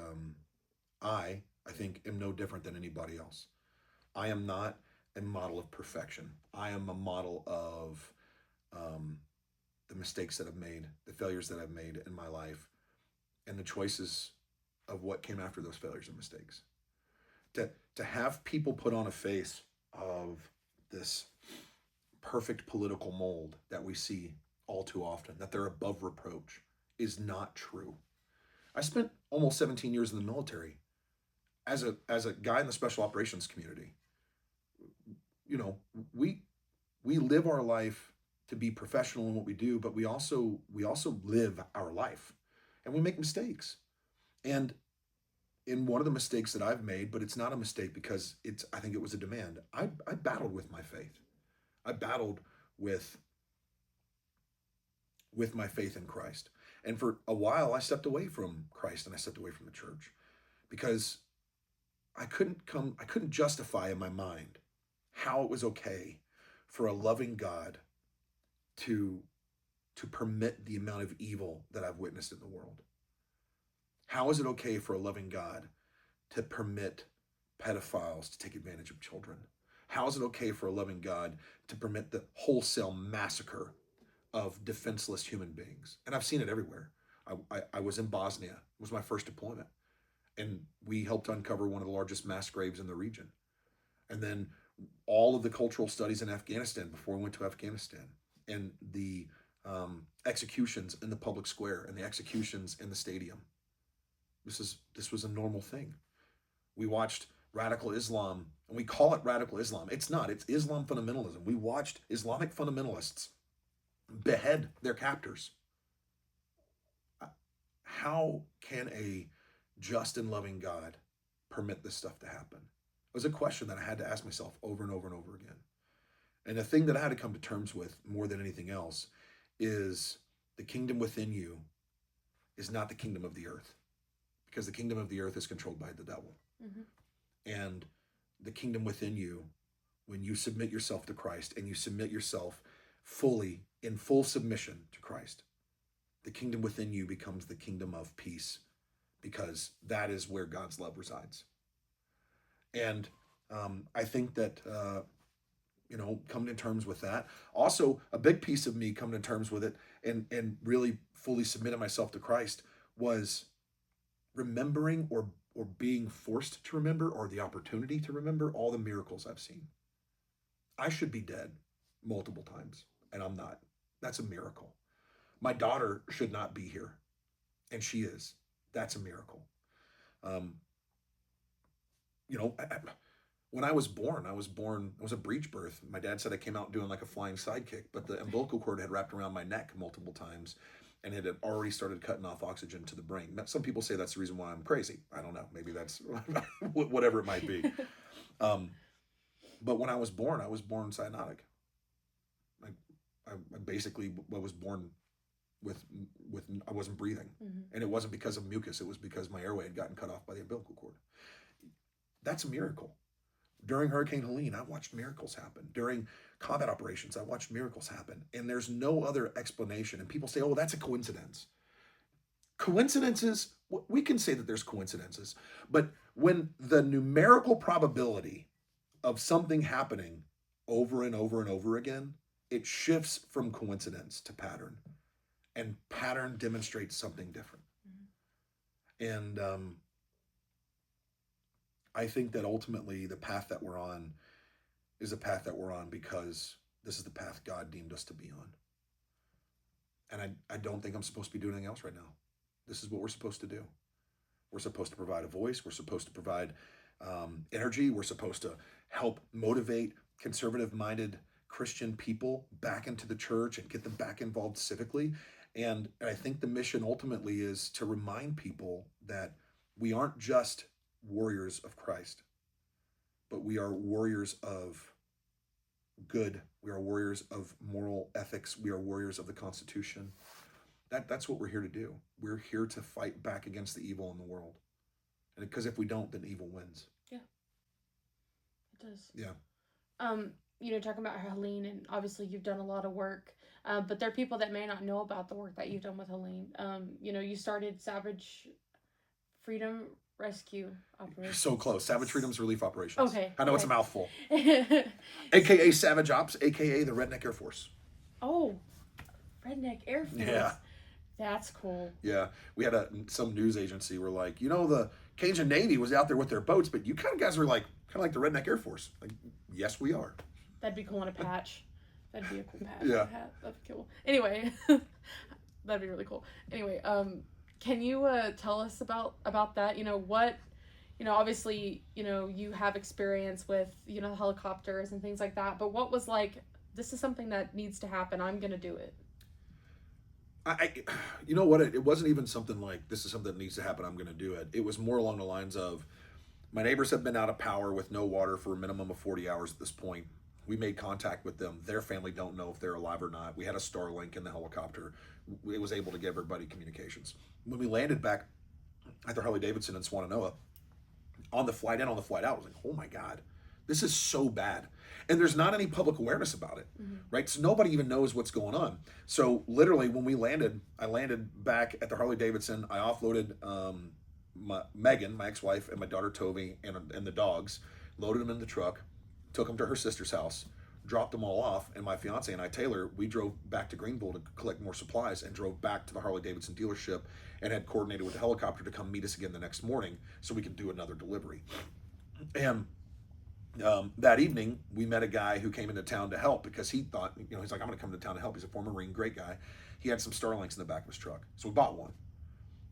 I think am no different than anybody else. I am not a model of perfection. I am a model of the mistakes that I've made, the failures that I've made in my life, and the choices of what came after those failures and mistakes. To have people put on a face of this perfect political mold that we see all too often, that they're above reproach, is not true. I spent almost 17 years in the military as a guy in the special operations community. We live our life to be professional in what we do, but we also live our life, and we make mistakes. And in one of the mistakes that I've made, but it's not a mistake because I think it was a demand, I battled with my faith. I battled with my faith in Christ. And for a while, I stepped away from Christ and I stepped away from the church because I couldn't justify in my mind how it was okay for a loving God to permit the amount of evil that I've witnessed in the world. How is it okay for a loving God to permit pedophiles to take advantage of children? How is it okay for a loving God to permit the wholesale massacre of defenseless human beings? And I've seen it everywhere. I was in Bosnia. It was my first deployment. And we helped uncover one of the largest mass graves in the region. And then all of the cultural studies in Afghanistan before we went to Afghanistan, and the executions in the public square and the executions in the stadium. This was a normal thing. We watched radical Islam, and we call it radical Islam. It's not. It's Islam fundamentalism. We watched Islamic fundamentalists behead their captors. How can a just and loving God permit this stuff to happen? It was a question that I had to ask myself over and over and over again. And the thing that I had to come to terms with more than anything else is the kingdom within you is not the kingdom of the earth, because the kingdom of the earth is controlled by the devil. And the kingdom within you, when you submit yourself to Christ and you submit yourself fully in full submission to Christ, the kingdom within you becomes the kingdom of peace, because that is where God's love resides. And I think that, coming to terms with that. Also, a big piece of me coming to terms with it and really fully submitting myself to Christ was remembering or being forced to remember, or the opportunity to remember, all the miracles I've seen. I should be dead multiple times, and I'm not. That's a miracle. My daughter should not be here, and she is. That's a miracle. When I was born, it was a breech birth. My dad said I came out doing like a flying sidekick, but the umbilical cord had wrapped around my neck multiple times, and it had already started cutting off oxygen to the brain. Some people say that's the reason why I'm crazy. I don't know. Maybe that's whatever it might be. But when I was born cyanotic. I basically was born with I wasn't breathing. And it wasn't because of mucus. It was because my airway had gotten cut off by the umbilical cord. That's a miracle. During Hurricane Helene, I watched miracles happen. During combat operations, I watched miracles happen. And there's no other explanation. And people say, oh, that's a coincidence. Coincidences, we can say that there's coincidences. But when the numerical probability of something happening over and over and over again, it shifts from coincidence to pattern. And pattern demonstrates something different. And I think that ultimately the path that we're on is a path that we're on because this is the path God deemed us to be on. And I don't think I'm supposed to be doing anything else right now. This is what we're supposed to do. We're supposed to provide a voice. We're supposed to provide energy. We're supposed to help motivate conservative-minded Christian people back into the church and get them back involved civically. And I think the mission ultimately is to remind people that we aren't just warriors of Christ, but we are warriors of good. We are warriors of moral ethics. We are warriors of the Constitution. That's what we're here to do. We're here to fight back against the evil in the world. And because if we don't, then evil wins. Yeah, it does. Yeah. Talking about Helene, and obviously you've done a lot of work, but there are people that may not know about the work that you've done with Helene. You started Savage Freedom Rescue Operation. So close. Savage Freedom's Relief Operations. Okay. I know it's a mouthful. AKA Savage Ops, AKA the Redneck Air Force. Oh, Redneck Air Force. Yeah. That's cool. Yeah. We had some news agency were like, the Cajun Navy was out there with their boats, but you kind of guys are like the Redneck Air Force. Like, yes, we are. That'd be cool in a patch. That'd be a cool patch. Yeah. That'd be cool. Anyway, that'd be really cool. Anyway, can you tell us about that? Obviously, you have experience with, helicopters and things like that, but what was like, this is something that needs to happen, I'm going to do it? You know what? It wasn't even something like, this is something that needs to happen, I'm going to do it. It was more along the lines of, my neighbors have been out of power with no water for a minimum of 40 hours at this point. We made contact with them. Their family don't know if they're alive or not. We had a Starlink in the helicopter. It was able to give everybody communications. When we landed back at the Harley-Davidson in Swannanoa, on the flight in, on the flight out, I was like, oh my God, This is so bad. And there's not any public awareness about it, right? So nobody even knows what's going on. So literally when we landed, I landed back at the Harley-Davidson. I offloaded Megan, my ex-wife, and my daughter Toby, and the dogs, loaded them in the truck, took them to her sister's house, dropped them all off, and my fiance and I, Taylor, we drove back to Greenville to collect more supplies and drove back to the Harley-Davidson dealership and had coordinated with the helicopter to come meet us again the next morning so we could do another delivery. And that evening, we met a guy who came into town to help because he thought, he's like, I'm going to come to town to help. He's a former Marine, great guy. He had some Starlinks in the back of his truck. So we bought one.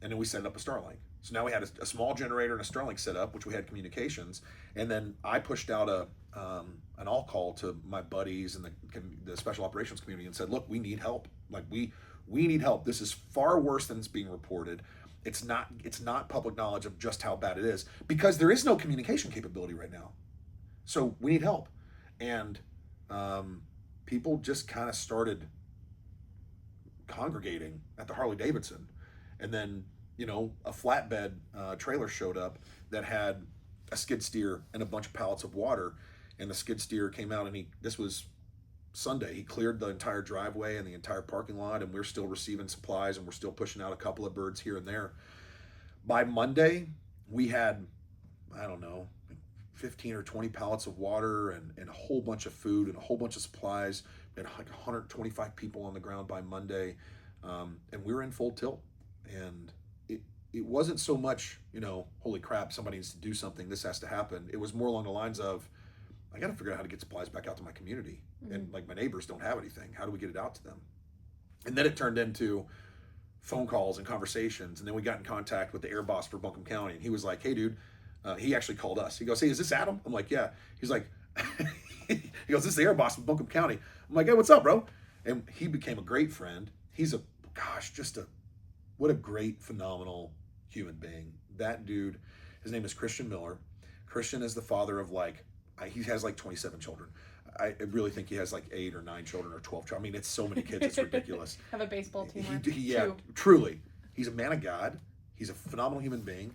And then we set up a Starlink. So now we had a small generator and a Starlink set up, which we had communications. And then I pushed out an all call to my buddies and the special operations community and said, look, we need help. Like we need help. This is far worse than it's being reported. It's not public knowledge of just how bad it is because there is no communication capability right now. So we need help. And people just kind of started congregating at the Harley-Davidson. And then, a flatbed trailer showed up that had a skid steer and a bunch of pallets of water. And the skid steer came out and this was Sunday. He cleared the entire driveway and the entire parking lot, and we're still receiving supplies and we're still pushing out a couple of birds here and there. By Monday, we had, 15 or 20 pallets of water and a whole bunch of food and a whole bunch of supplies. We had like 125 people on the ground by Monday, and we were in full tilt. And it wasn't so much, holy crap, somebody needs to do something, this has to happen. It was more along the lines of, I got to figure out how to get supplies back out to my community. And like my neighbors don't have anything. How do we get it out to them? And then it turned into phone calls and conversations. And then we got in contact with the air boss for Buncombe County. And he was like, hey, dude, he actually called us. He goes, hey, is this Adam? I'm like, yeah. He's like, he goes, this is the air boss from Buncombe County. I'm like, hey, what's up, bro? And he became a great friend. He's what a great, phenomenal human being. That dude, his name is Christian Miller. Christian is the father of he has 27 children. I really think he has 8 or 9 children or 12 children. I mean, it's so many kids, it's ridiculous. Have a baseball team. Truly. He's a man of God. He's a phenomenal human being.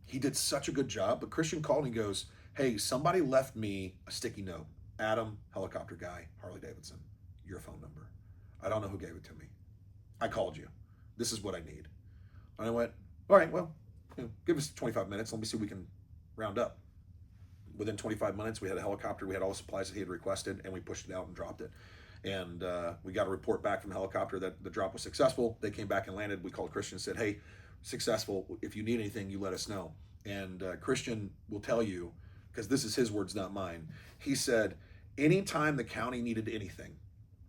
He did such a good job, but Christian called and he goes, hey, somebody left me a sticky note. Adam, helicopter guy, Harley-Davidson, your phone number. I don't know who gave it to me. I called you. This is what I need. And I went, all right, well, give us 25 minutes. Let me see if we can round up. Within 25 minutes, we had a helicopter. We had all the supplies that he had requested, and we pushed it out and dropped it. And we got a report back from the helicopter that the drop was successful. They came back and landed. We called Christian and said, hey, successful. If you need anything, you let us know. And Christian will tell you, because this is his words, not mine. He said, anytime the county needed anything,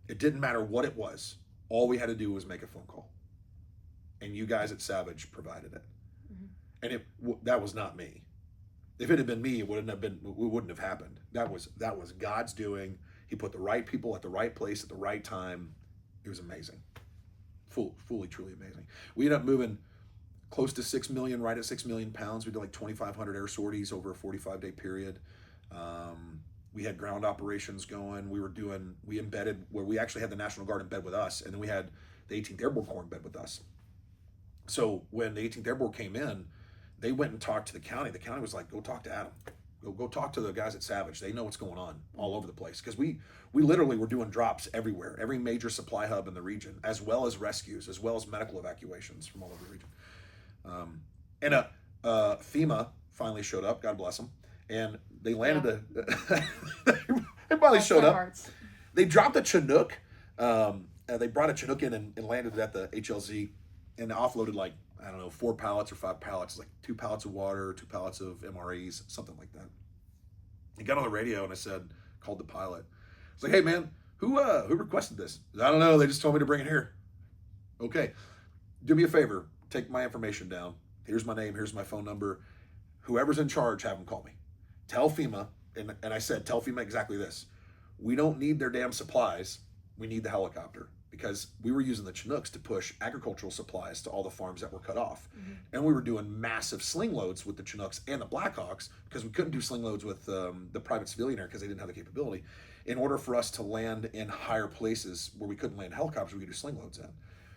it didn't matter what it was. All we had to do was make a phone call. And you guys at Savage provided it. And that was not me. If it had been me, it wouldn't have happened. That was God's doing. He put the right people at the right place at the right time. It was amazing. Fully, truly amazing. We ended up moving close to 6 million, right at 6 million pounds. We did 2,500 air sorties over a 45-day period. We had ground operations going. We embedded where we actually had the National Guard in bed with us, and then we had the 18th Airborne Corps in bed with us. So when the 18th Airborne came in, they went and talked to the county. The county was like, go talk to Adam. Go talk to the guys at Savage. They know what's going on all over the place. Because we literally were doing drops everywhere, every major supply hub in the region, as well as rescues, as well as medical evacuations from all over the region. And FEMA finally showed up, God bless them. And they landed they finally showed up. Hearts. They dropped a Chinook. They brought a Chinook in and landed it at the HLZ and offloaded 4 pallets or 5 pallets, 2 pallets of water, 2 pallets of MREs, something like that. I got on the radio and called the pilot. I was like, hey man, who requested this? I don't know, they just told me to bring it here. Okay, do me a favor, take my information down. Here's my name, here's my phone number. Whoever's in charge, have them call me. Tell FEMA, and I said, tell FEMA exactly this. We don't need their damn supplies, we need the helicopter. Because we were using the Chinooks to push agricultural supplies to all the farms that were cut off. And we were doing massive sling loads with the Chinooks and the Blackhawks because we couldn't do sling loads with the private civilian air because they didn't have the capability. In order for us to land in higher places where we couldn't land helicopters, we could do sling loads in.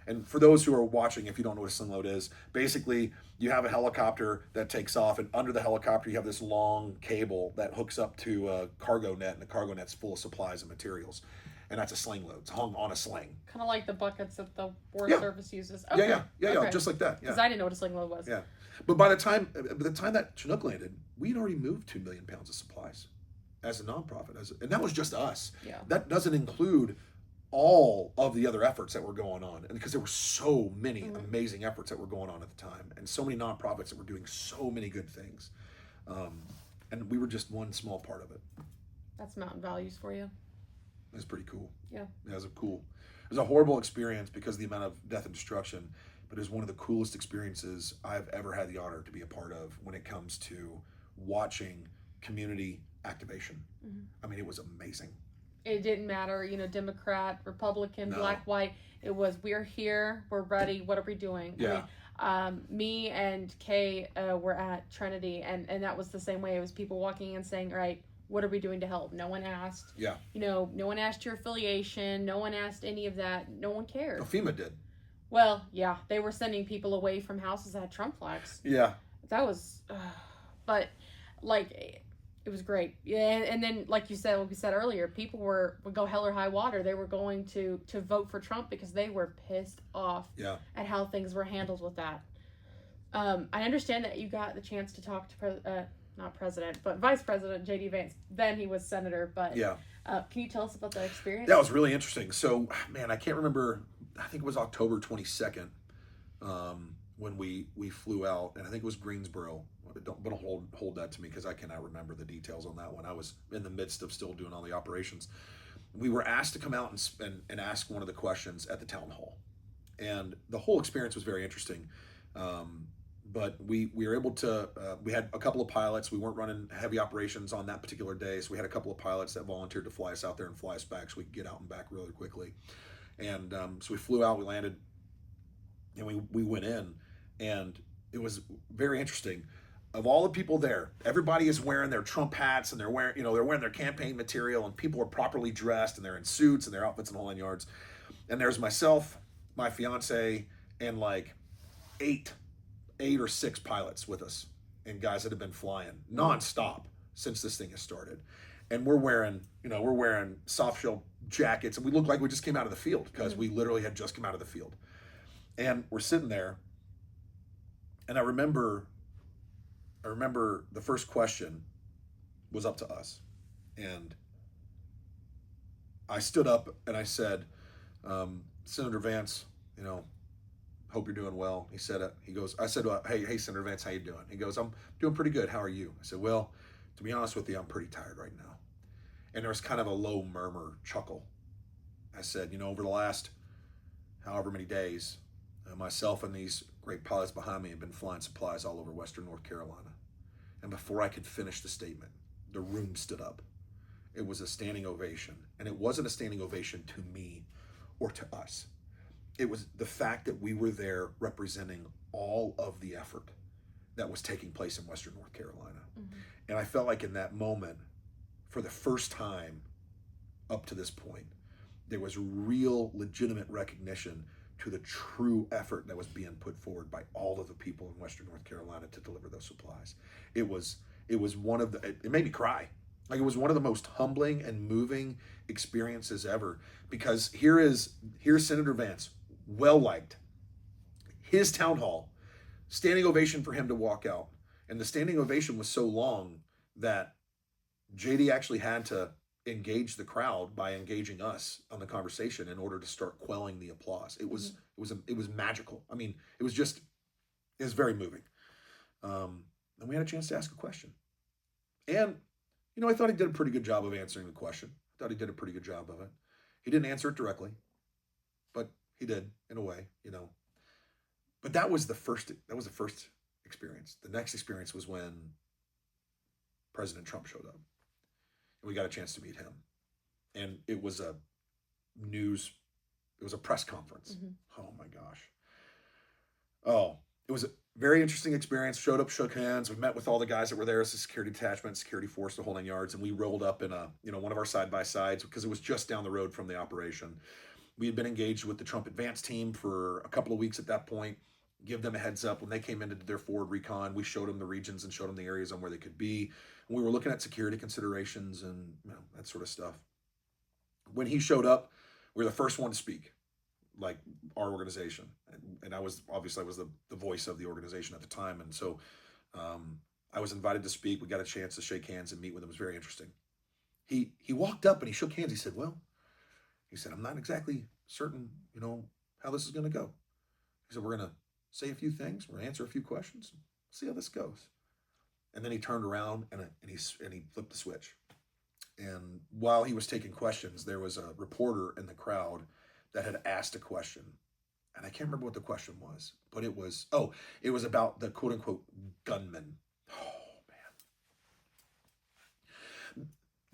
And for those who are watching, if you don't know what a sling load is, basically you have a helicopter that takes off, and under the helicopter you have this long cable that hooks up to a cargo net, and the cargo net's full of supplies and materials. And that's a sling load. It's hung on a sling. Kind of like the buckets that the War Yeah. Service uses. Yeah, Okay. just like that. Yeah. Because I didn't know what a sling load was. Yeah. But by the time that Chinook landed, we'd already moved 2 million pounds of supplies as a nonprofit, and that was just us. Yeah. That doesn't include all of the other efforts that were going on, and because there were so many amazing efforts that were going on at the time, and so many nonprofits that were doing so many good things, and we were just one small part of it. That's mountain values for you. It was pretty cool. Yeah. It was a horrible experience because of the amount of death and destruction, but it was one of the coolest experiences I've ever had the honor to be a part of when it comes to watching community activation. I mean, it was amazing. It didn't matter, Democrat, Republican, No. black, white. It was, we're here, we're ready, what are we doing? Yeah. I mean, me and Kay were at Trinity, and that was the same way. It was people walking in saying, right, what are we doing to help? No one asked. Yeah. No one asked your affiliation. No one asked any of that. No one cared. No, FEMA did. Well, yeah, they were sending people away from houses that had Trump flags. Yeah. That was, but like, it was great. Yeah, and then like you said, what we said earlier, people would go hell or high water. They were going to vote for Trump because they were pissed off at how things were handled with that. I understand that you got the chance to talk to not president, but Vice President J.D. Vance. Then he was senator, but can you tell us about that experience? That was really interesting. So, man, I can't remember. I think it was October 22nd when we flew out, and I think it was Greensboro. Don't hold that to me because I cannot remember the details on that one. I was in the midst of still doing all the operations. We were asked to come out and ask one of the questions at the town hall, and the whole experience was very interesting. But we were able to, we had a couple of pilots. We weren't running heavy operations on that particular day, so we had a couple of pilots that volunteered to fly us out there and fly us back so we could get out and back really quickly. And so we flew out, we landed, and we went in, and it was very interesting. Of all the people there, everybody is wearing their Trump hats, and they're wearing their campaign material, and people are properly dressed, and they're in suits, and their outfits and whole nine yards. And there's myself, my fiance, and like eight or six pilots with us, and guys that have been flying nonstop since this thing has started. And we're wearing soft shell jackets, and we look like we just came out of the field because we literally had just come out of the field. And we're sitting there, and I remember the first question was up to us, and I stood up and I said, Senator Vance, hope you're doing well. He said, I said, hey, Senator Vance, how you doing? He goes, I'm doing pretty good. How are you? I said, well, to be honest with you, I'm pretty tired right now. And there was kind of a low murmur chuckle. I said, over the last however many days, myself and these great pilots behind me have been flying supplies all over Western North Carolina. And before I could finish the statement, the room stood up. It was a standing ovation. And it wasn't a standing ovation to me or to us. It was the fact that we were there representing all of the effort that was taking place in Western North Carolina. And I felt like in that moment, for the first time up to this point, there was real legitimate recognition to the true effort that was being put forward by all of the people in Western North Carolina to deliver those supplies. It made me cry. Like, it was one of the most humbling and moving experiences ever, because here's Senator Vance, well-liked, his town hall, standing ovation for him to walk out. And the standing ovation was so long that JD actually had to engage the crowd by engaging us on the conversation in order to start quelling the applause. It was magical. I mean, it was very moving. And we had a chance to ask a question. And, I thought he did a pretty good job of answering the question. I thought he did a pretty good job of it. He didn't answer it directly, but he did in a way, But that was the first experience. The next experience was when President Trump showed up. And we got a chance to meet him. And it was a press conference. Oh my gosh. Oh, it was a very interesting experience. Showed up, shook hands. We met with all the guys that were there as a security detachment, security force, the whole 9 yards. And we rolled up in one of our side-by-sides because it was just down the road from the operation. We had been engaged with the Trump advance team for a couple of weeks at that point, give them a heads up. When they came into their forward recon, we showed them the regions and showed them the areas on where they could be. And we were looking at security considerations and that sort of stuff. When he showed up, we were the first one to speak, like our organization. And I was the voice of the organization at the time. And so I was invited to speak. We got a chance to shake hands and meet with him. It was very interesting. He walked up and he shook hands. He said, I'm not exactly certain, how this is going to go. He said, we're going to say a few things. We're going to answer a few questions. See how this goes. And then he turned around and he flipped the switch. And while he was taking questions, there was a reporter in the crowd that had asked a question. And I can't remember what the question was, but it was about the quote unquote gunman.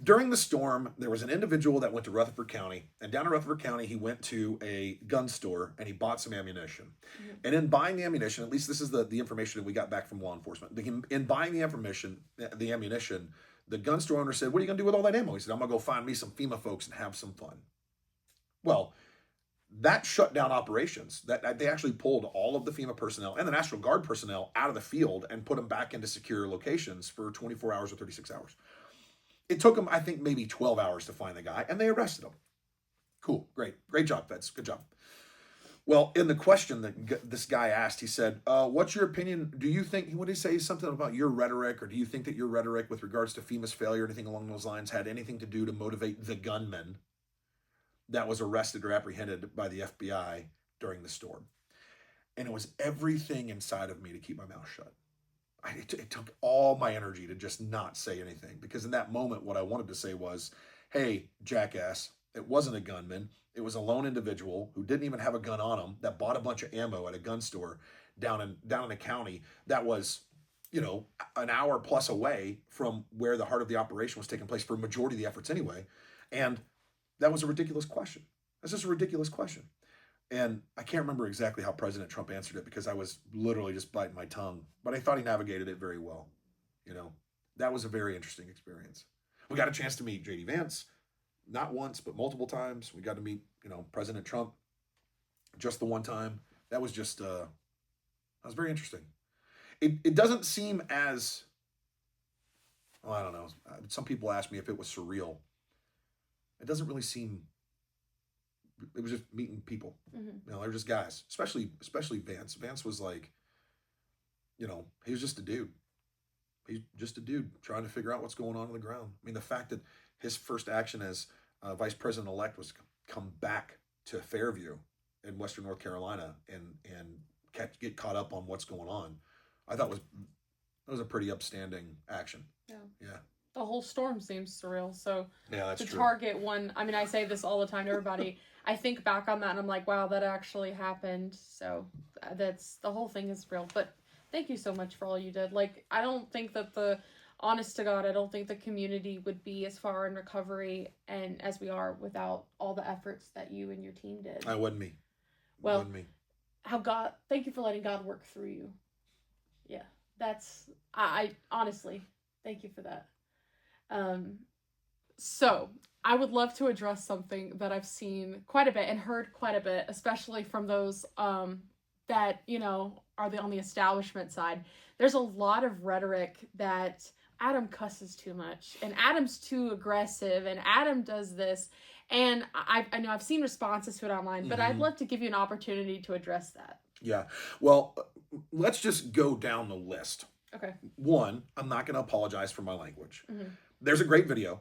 During the storm, there was an individual that went to Rutherford County, and down in Rutherford County, he went to a gun store and he bought some ammunition. Mm-hmm. And in buying the ammunition, at least this is the information that we got back from law enforcement. In buying the ammunition, the gun store owner said, "What are you going to do with all that ammo?" He said, "I'm going to go find me some FEMA folks and have some fun." Well, that shut down operations. That they actually pulled all of the FEMA personnel and the National Guard personnel out of the field and put them back into secure locations for 24 hours or 36 hours. It took them, I think, maybe 12 hours to find the guy, and they arrested him. Cool, great job, Feds, good job. Well, in the question that this guy asked, he said, what's your opinion? Do you think, what did he say, something about your rhetoric, or do you think that your rhetoric with regards to FEMA's failure, anything along those lines, had anything to do to motivate the gunman that was arrested or apprehended by the FBI during the storm? And it was everything inside of me to keep my mouth shut. It took all my energy to just not say anything, because in that moment, what I wanted to say was, hey, jackass, it wasn't a gunman. It was a lone individual who didn't even have a gun on him that bought a bunch of ammo at a gun store down in a county that was, an hour plus away from where the heart of the operation was taking place for a majority of the efforts anyway. And that was a ridiculous question. That's just a ridiculous question. And I can't remember exactly how President Trump answered it, because I was literally just biting my tongue, but I thought he navigated it very well. That was a very interesting experience. We got a chance to meet J.D. Vance, not once, but multiple times. We got to meet, President Trump just the one time. That was just, that was very interesting. It doesn't seem as, well, I don't know. Some people ask me if it was surreal. It doesn't really seem. It was just meeting people. Mm-hmm. They were just guys, especially Vance. Vance was like, he was just a dude. He's just a dude trying to figure out what's going on the ground. I mean, the fact that his first action as vice president-elect was come back to Fairview in Western North Carolina and get caught up on what's going on, I thought was a pretty upstanding action. Yeah. The whole storm seems surreal. So yeah, that's to true. target one, I mean, I say this all the time to everybody. I think back on that and I'm like, wow, that actually happened. So that's, the whole thing is real. But thank you so much for all you did. Like, I don't think that honest to God, I don't think the community would be as far in recovery and as we are without all the efforts that you and your team did. It wasn't me. Well, wasn't me. Thank you for letting God work through you. Yeah, I honestly, thank you for that. So I would love to address something that I've seen quite a bit and heard quite a bit, especially from those that are on the establishment side. There's a lot of rhetoric that Adam cusses too much and Adam's too aggressive and Adam does this, and I know I've seen responses to it online, but I'd love to give you an opportunity to address that. Yeah, well, let's just go down the list. Okay. One, I'm not going to apologize for my language. Mm-hmm. There's a great video.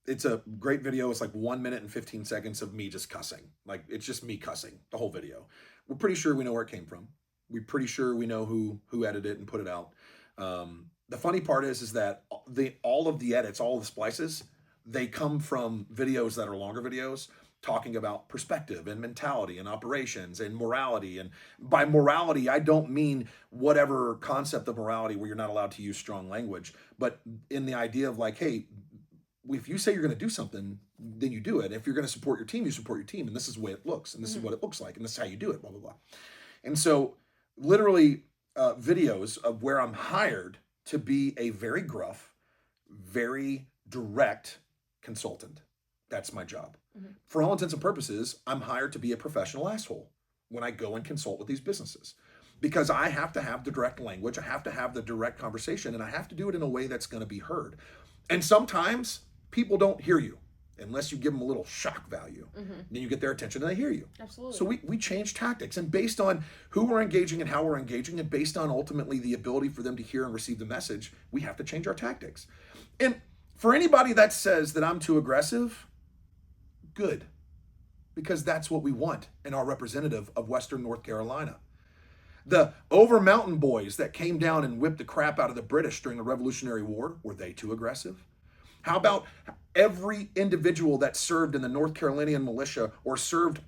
It's a great video. It's like 1 minute and 15 seconds of me just cussing. Like, it's just me cussing, the whole video. We're pretty sure we know where it came from. We're pretty sure we know who edited it and put it out. The funny part is that all of the edits, all of the splices, they come from videos that are longer videos talking about perspective and mentality and operations and morality. And by morality, I don't mean whatever concept of morality where you're not allowed to use strong language, but in the idea of like, hey, if you say you're going to do something, then you do it. If you're going to support your team, you support your team. And this is the way it looks. And this is what it looks like. And this is how you do it, blah, blah, blah. And so literally videos of where I'm hired to be a very gruff, very direct consultant. That's my job. For all intents and purposes, I'm hired to be a professional asshole when I go and consult with these businesses, because I have to have the direct language, I have to have the direct conversation, and I have to do it in a way that's going to be heard. And sometimes people don't hear you unless you give them a little shock value. Then you get their attention and they hear you. Absolutely. So we change tactics, and based on who we're engaging and how we're engaging, and based on ultimately the ability for them to hear and receive the message, we have to change our tactics. And for anybody that says that I'm too aggressive, good, because that's what we want in our representative of Western North Carolina. The over mountain boys that came down and whipped the crap out of the British during the Revolutionary War, were they too aggressive? How about every individual that served in the North Carolinian militia, or served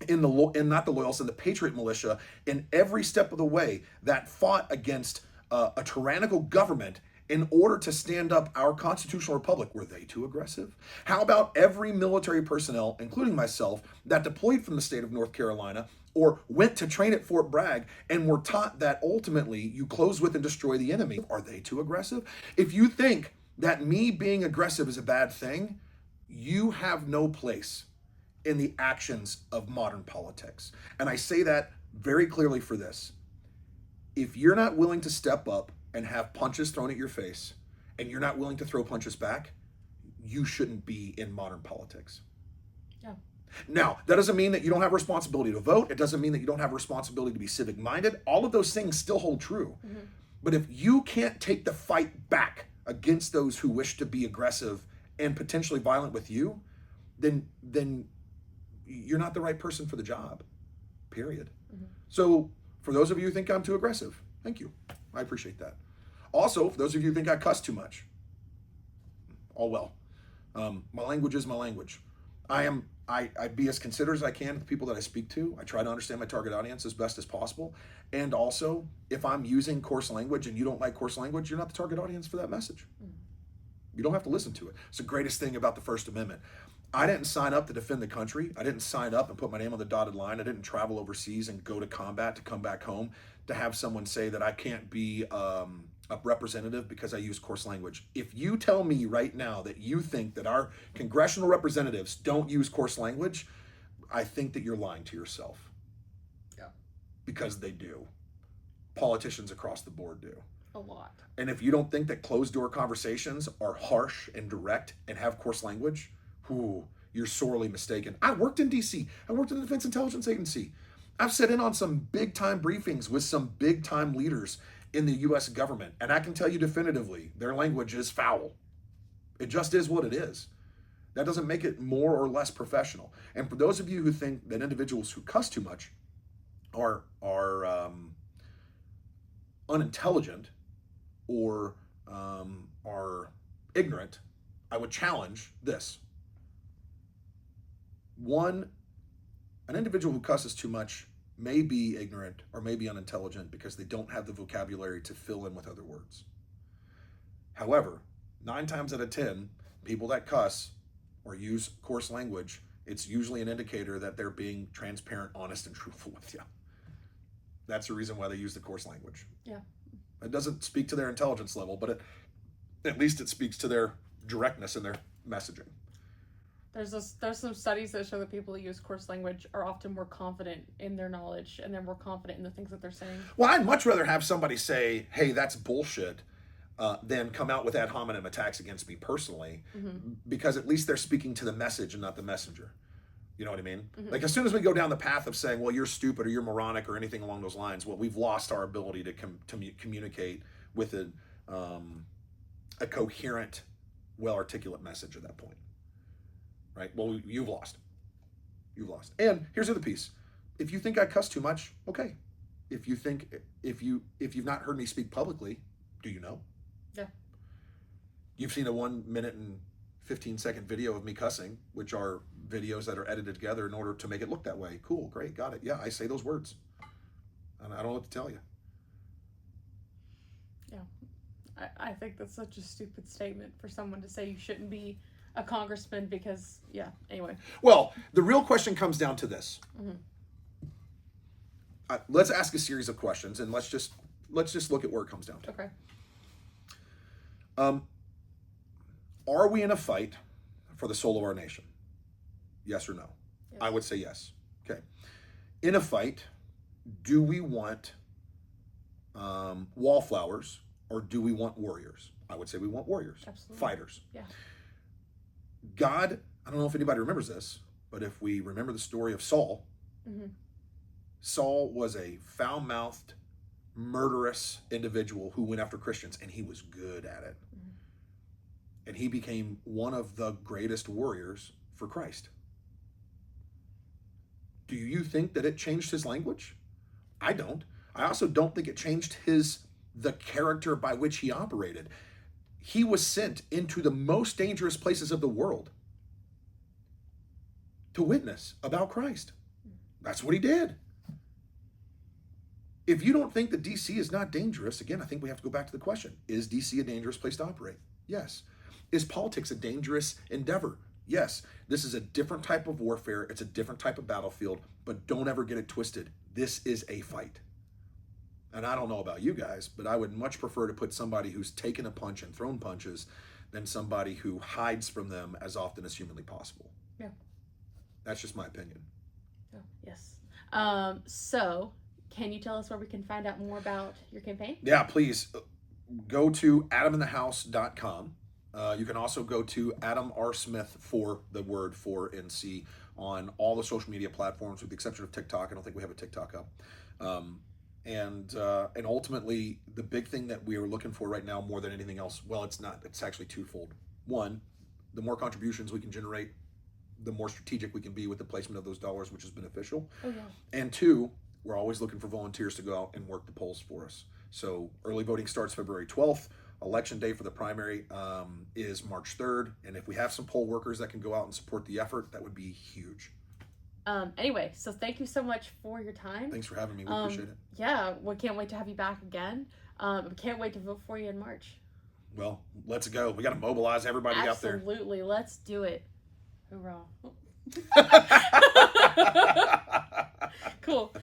in not the Loyalists, in the Patriot militia, in every step of the way, that fought against a tyrannical government in order to stand up our constitutional republic? Were they too aggressive? How about every military personnel, including myself, that deployed from the state of North Carolina or went to train at Fort Bragg and were taught that ultimately you close with and destroy the enemy? Are they too aggressive? If you think that me being aggressive is a bad thing, you have no place in the actions of modern politics. And I say that very clearly for this. If you're not willing to step up and have punches thrown at your face, and you're not willing to throw punches back, you shouldn't be in modern politics. Yeah. Now, that doesn't mean that you don't have a responsibility to vote. It doesn't mean that you don't have a responsibility to be civic-minded. All of those things still hold true. But if you can't take the fight back against those who wish to be aggressive and potentially violent with you, then you're not the right person for the job, period. So for those of you who think I'm too aggressive, thank you. I appreciate that. Also, for those of you who think I cuss too much, all well. My language is my language. I be as considerate as I can with the people that I speak to. I try to understand my target audience as best as possible. And also, if I'm using coarse language and you don't like coarse language, you're not the target audience for that message. You don't have to listen to it. It's the greatest thing about the First Amendment. I didn't sign up to defend the country. I didn't sign up and put my name on the dotted line. I didn't travel overseas and go to combat to come back home to have someone say that I can't be a representative because I use coarse language. If you tell me right now that you think that our congressional representatives don't use coarse language, I think that you're lying to yourself. Yeah. Because they do. Politicians across the board do. A lot. And if you don't think that closed door conversations are harsh and direct and have coarse language, you're sorely mistaken. I worked in DC. I worked in the Defense Intelligence Agency. I've sat in on some big time briefings with some big time leaders in the US government. And I can tell you definitively, their language is foul. It just is what it is. That doesn't make it more or less professional. And for those of you who think that individuals who cuss too much are unintelligent or are ignorant, I would challenge this. One, an individual who cusses too much may be ignorant or may be unintelligent because they don't have the vocabulary to fill in with other words. However, 9 times out of 10, people that cuss or use coarse language, it's usually an indicator that they're being transparent, honest, and truthful with you. That's the reason why they use the coarse language. Yeah. It doesn't speak to their intelligence level, but at least it speaks to their directness in their messaging. There's some studies that show that people that use coarse language are often more confident in their knowledge and they're more confident in the things that they're saying. Well, I'd much rather have somebody say, hey, that's bullshit, than come out with ad hominem attacks against me personally, because at least they're speaking to the message and not the messenger. You know what I mean? Like, as soon as we go down the path of saying, well, you're stupid or you're moronic or anything along those lines, well, we've lost our ability to communicate with a coherent, well-articulate message at that point. Right? Well, you've lost. You've lost. And here's the other piece. If you think I cuss too much, okay. If you've not heard me speak publicly, do you know? Yeah. You've seen a 1 minute and 15-second video of me cussing, which are videos that are edited together in order to make it look that way. Cool, great, got it. Yeah, I say those words. And I don't know what to tell you. Yeah. I think that's such a stupid statement for someone to say you shouldn't be a congressman because, yeah, anyway. Well, the real question comes down to this. Let's ask a series of questions and let's just look at where it comes down to. Okay. Are we in a fight for the soul of our nation? Yes or no? Yes. I would say yes. Okay. In a fight, do we want wallflowers or do we want warriors? I would say we want warriors. Absolutely. Fighters. Yeah. God, I don't know if anybody remembers this, but if we remember the story of Saul, Mm-hmm. Saul was a foul-mouthed, murderous individual who went after Christians, and he was good at it. Mm-hmm. And he became one of the greatest warriors for Christ. Do you think that it changed his language? I don't. I also don't think it changed the character by which he operated. He was sent into the most dangerous places of the world to witness about Christ. That's what he did. If you don't think that DC is not dangerous, again, I think we have to go back to the question. Is DC a dangerous place to operate? Yes. Is politics a dangerous endeavor? Yes. This is a different type of warfare. It's a different type of battlefield, but don't ever get it twisted. This is a fight. And I don't know about you guys, but I would much prefer to put somebody who's taken a punch and thrown punches than somebody who hides from them as often as humanly possible. Yeah. That's just my opinion. Oh, yes. So, can you tell us where we can find out more about your campaign? Yeah, please go to adaminthehouse.com. You can also go to Adam R. Smith for the word 4 NC on all the social media platforms with the exception of TikTok. I don't think we have a TikTok up. And ultimately, the big thing that we are looking for right now more than anything else, well, it's actually twofold. One, the more contributions we can generate, the more strategic we can be with the placement of those dollars, which is beneficial. Oh, yeah. And two, we're always looking for volunteers to go out and work the polls for us. So early voting starts February 12th. Election day for the primary is March 3rd. And if we have some poll workers that can go out and support the effort, that would be huge. Anyway, so thank you so much for your time. Thanks for having me. We appreciate it. Yeah, we can't wait to have you back again. We can't wait to vote for you in March. Well, let's go. We got to mobilize everybody out there. Absolutely. Let's do it. Hoorah. Cool.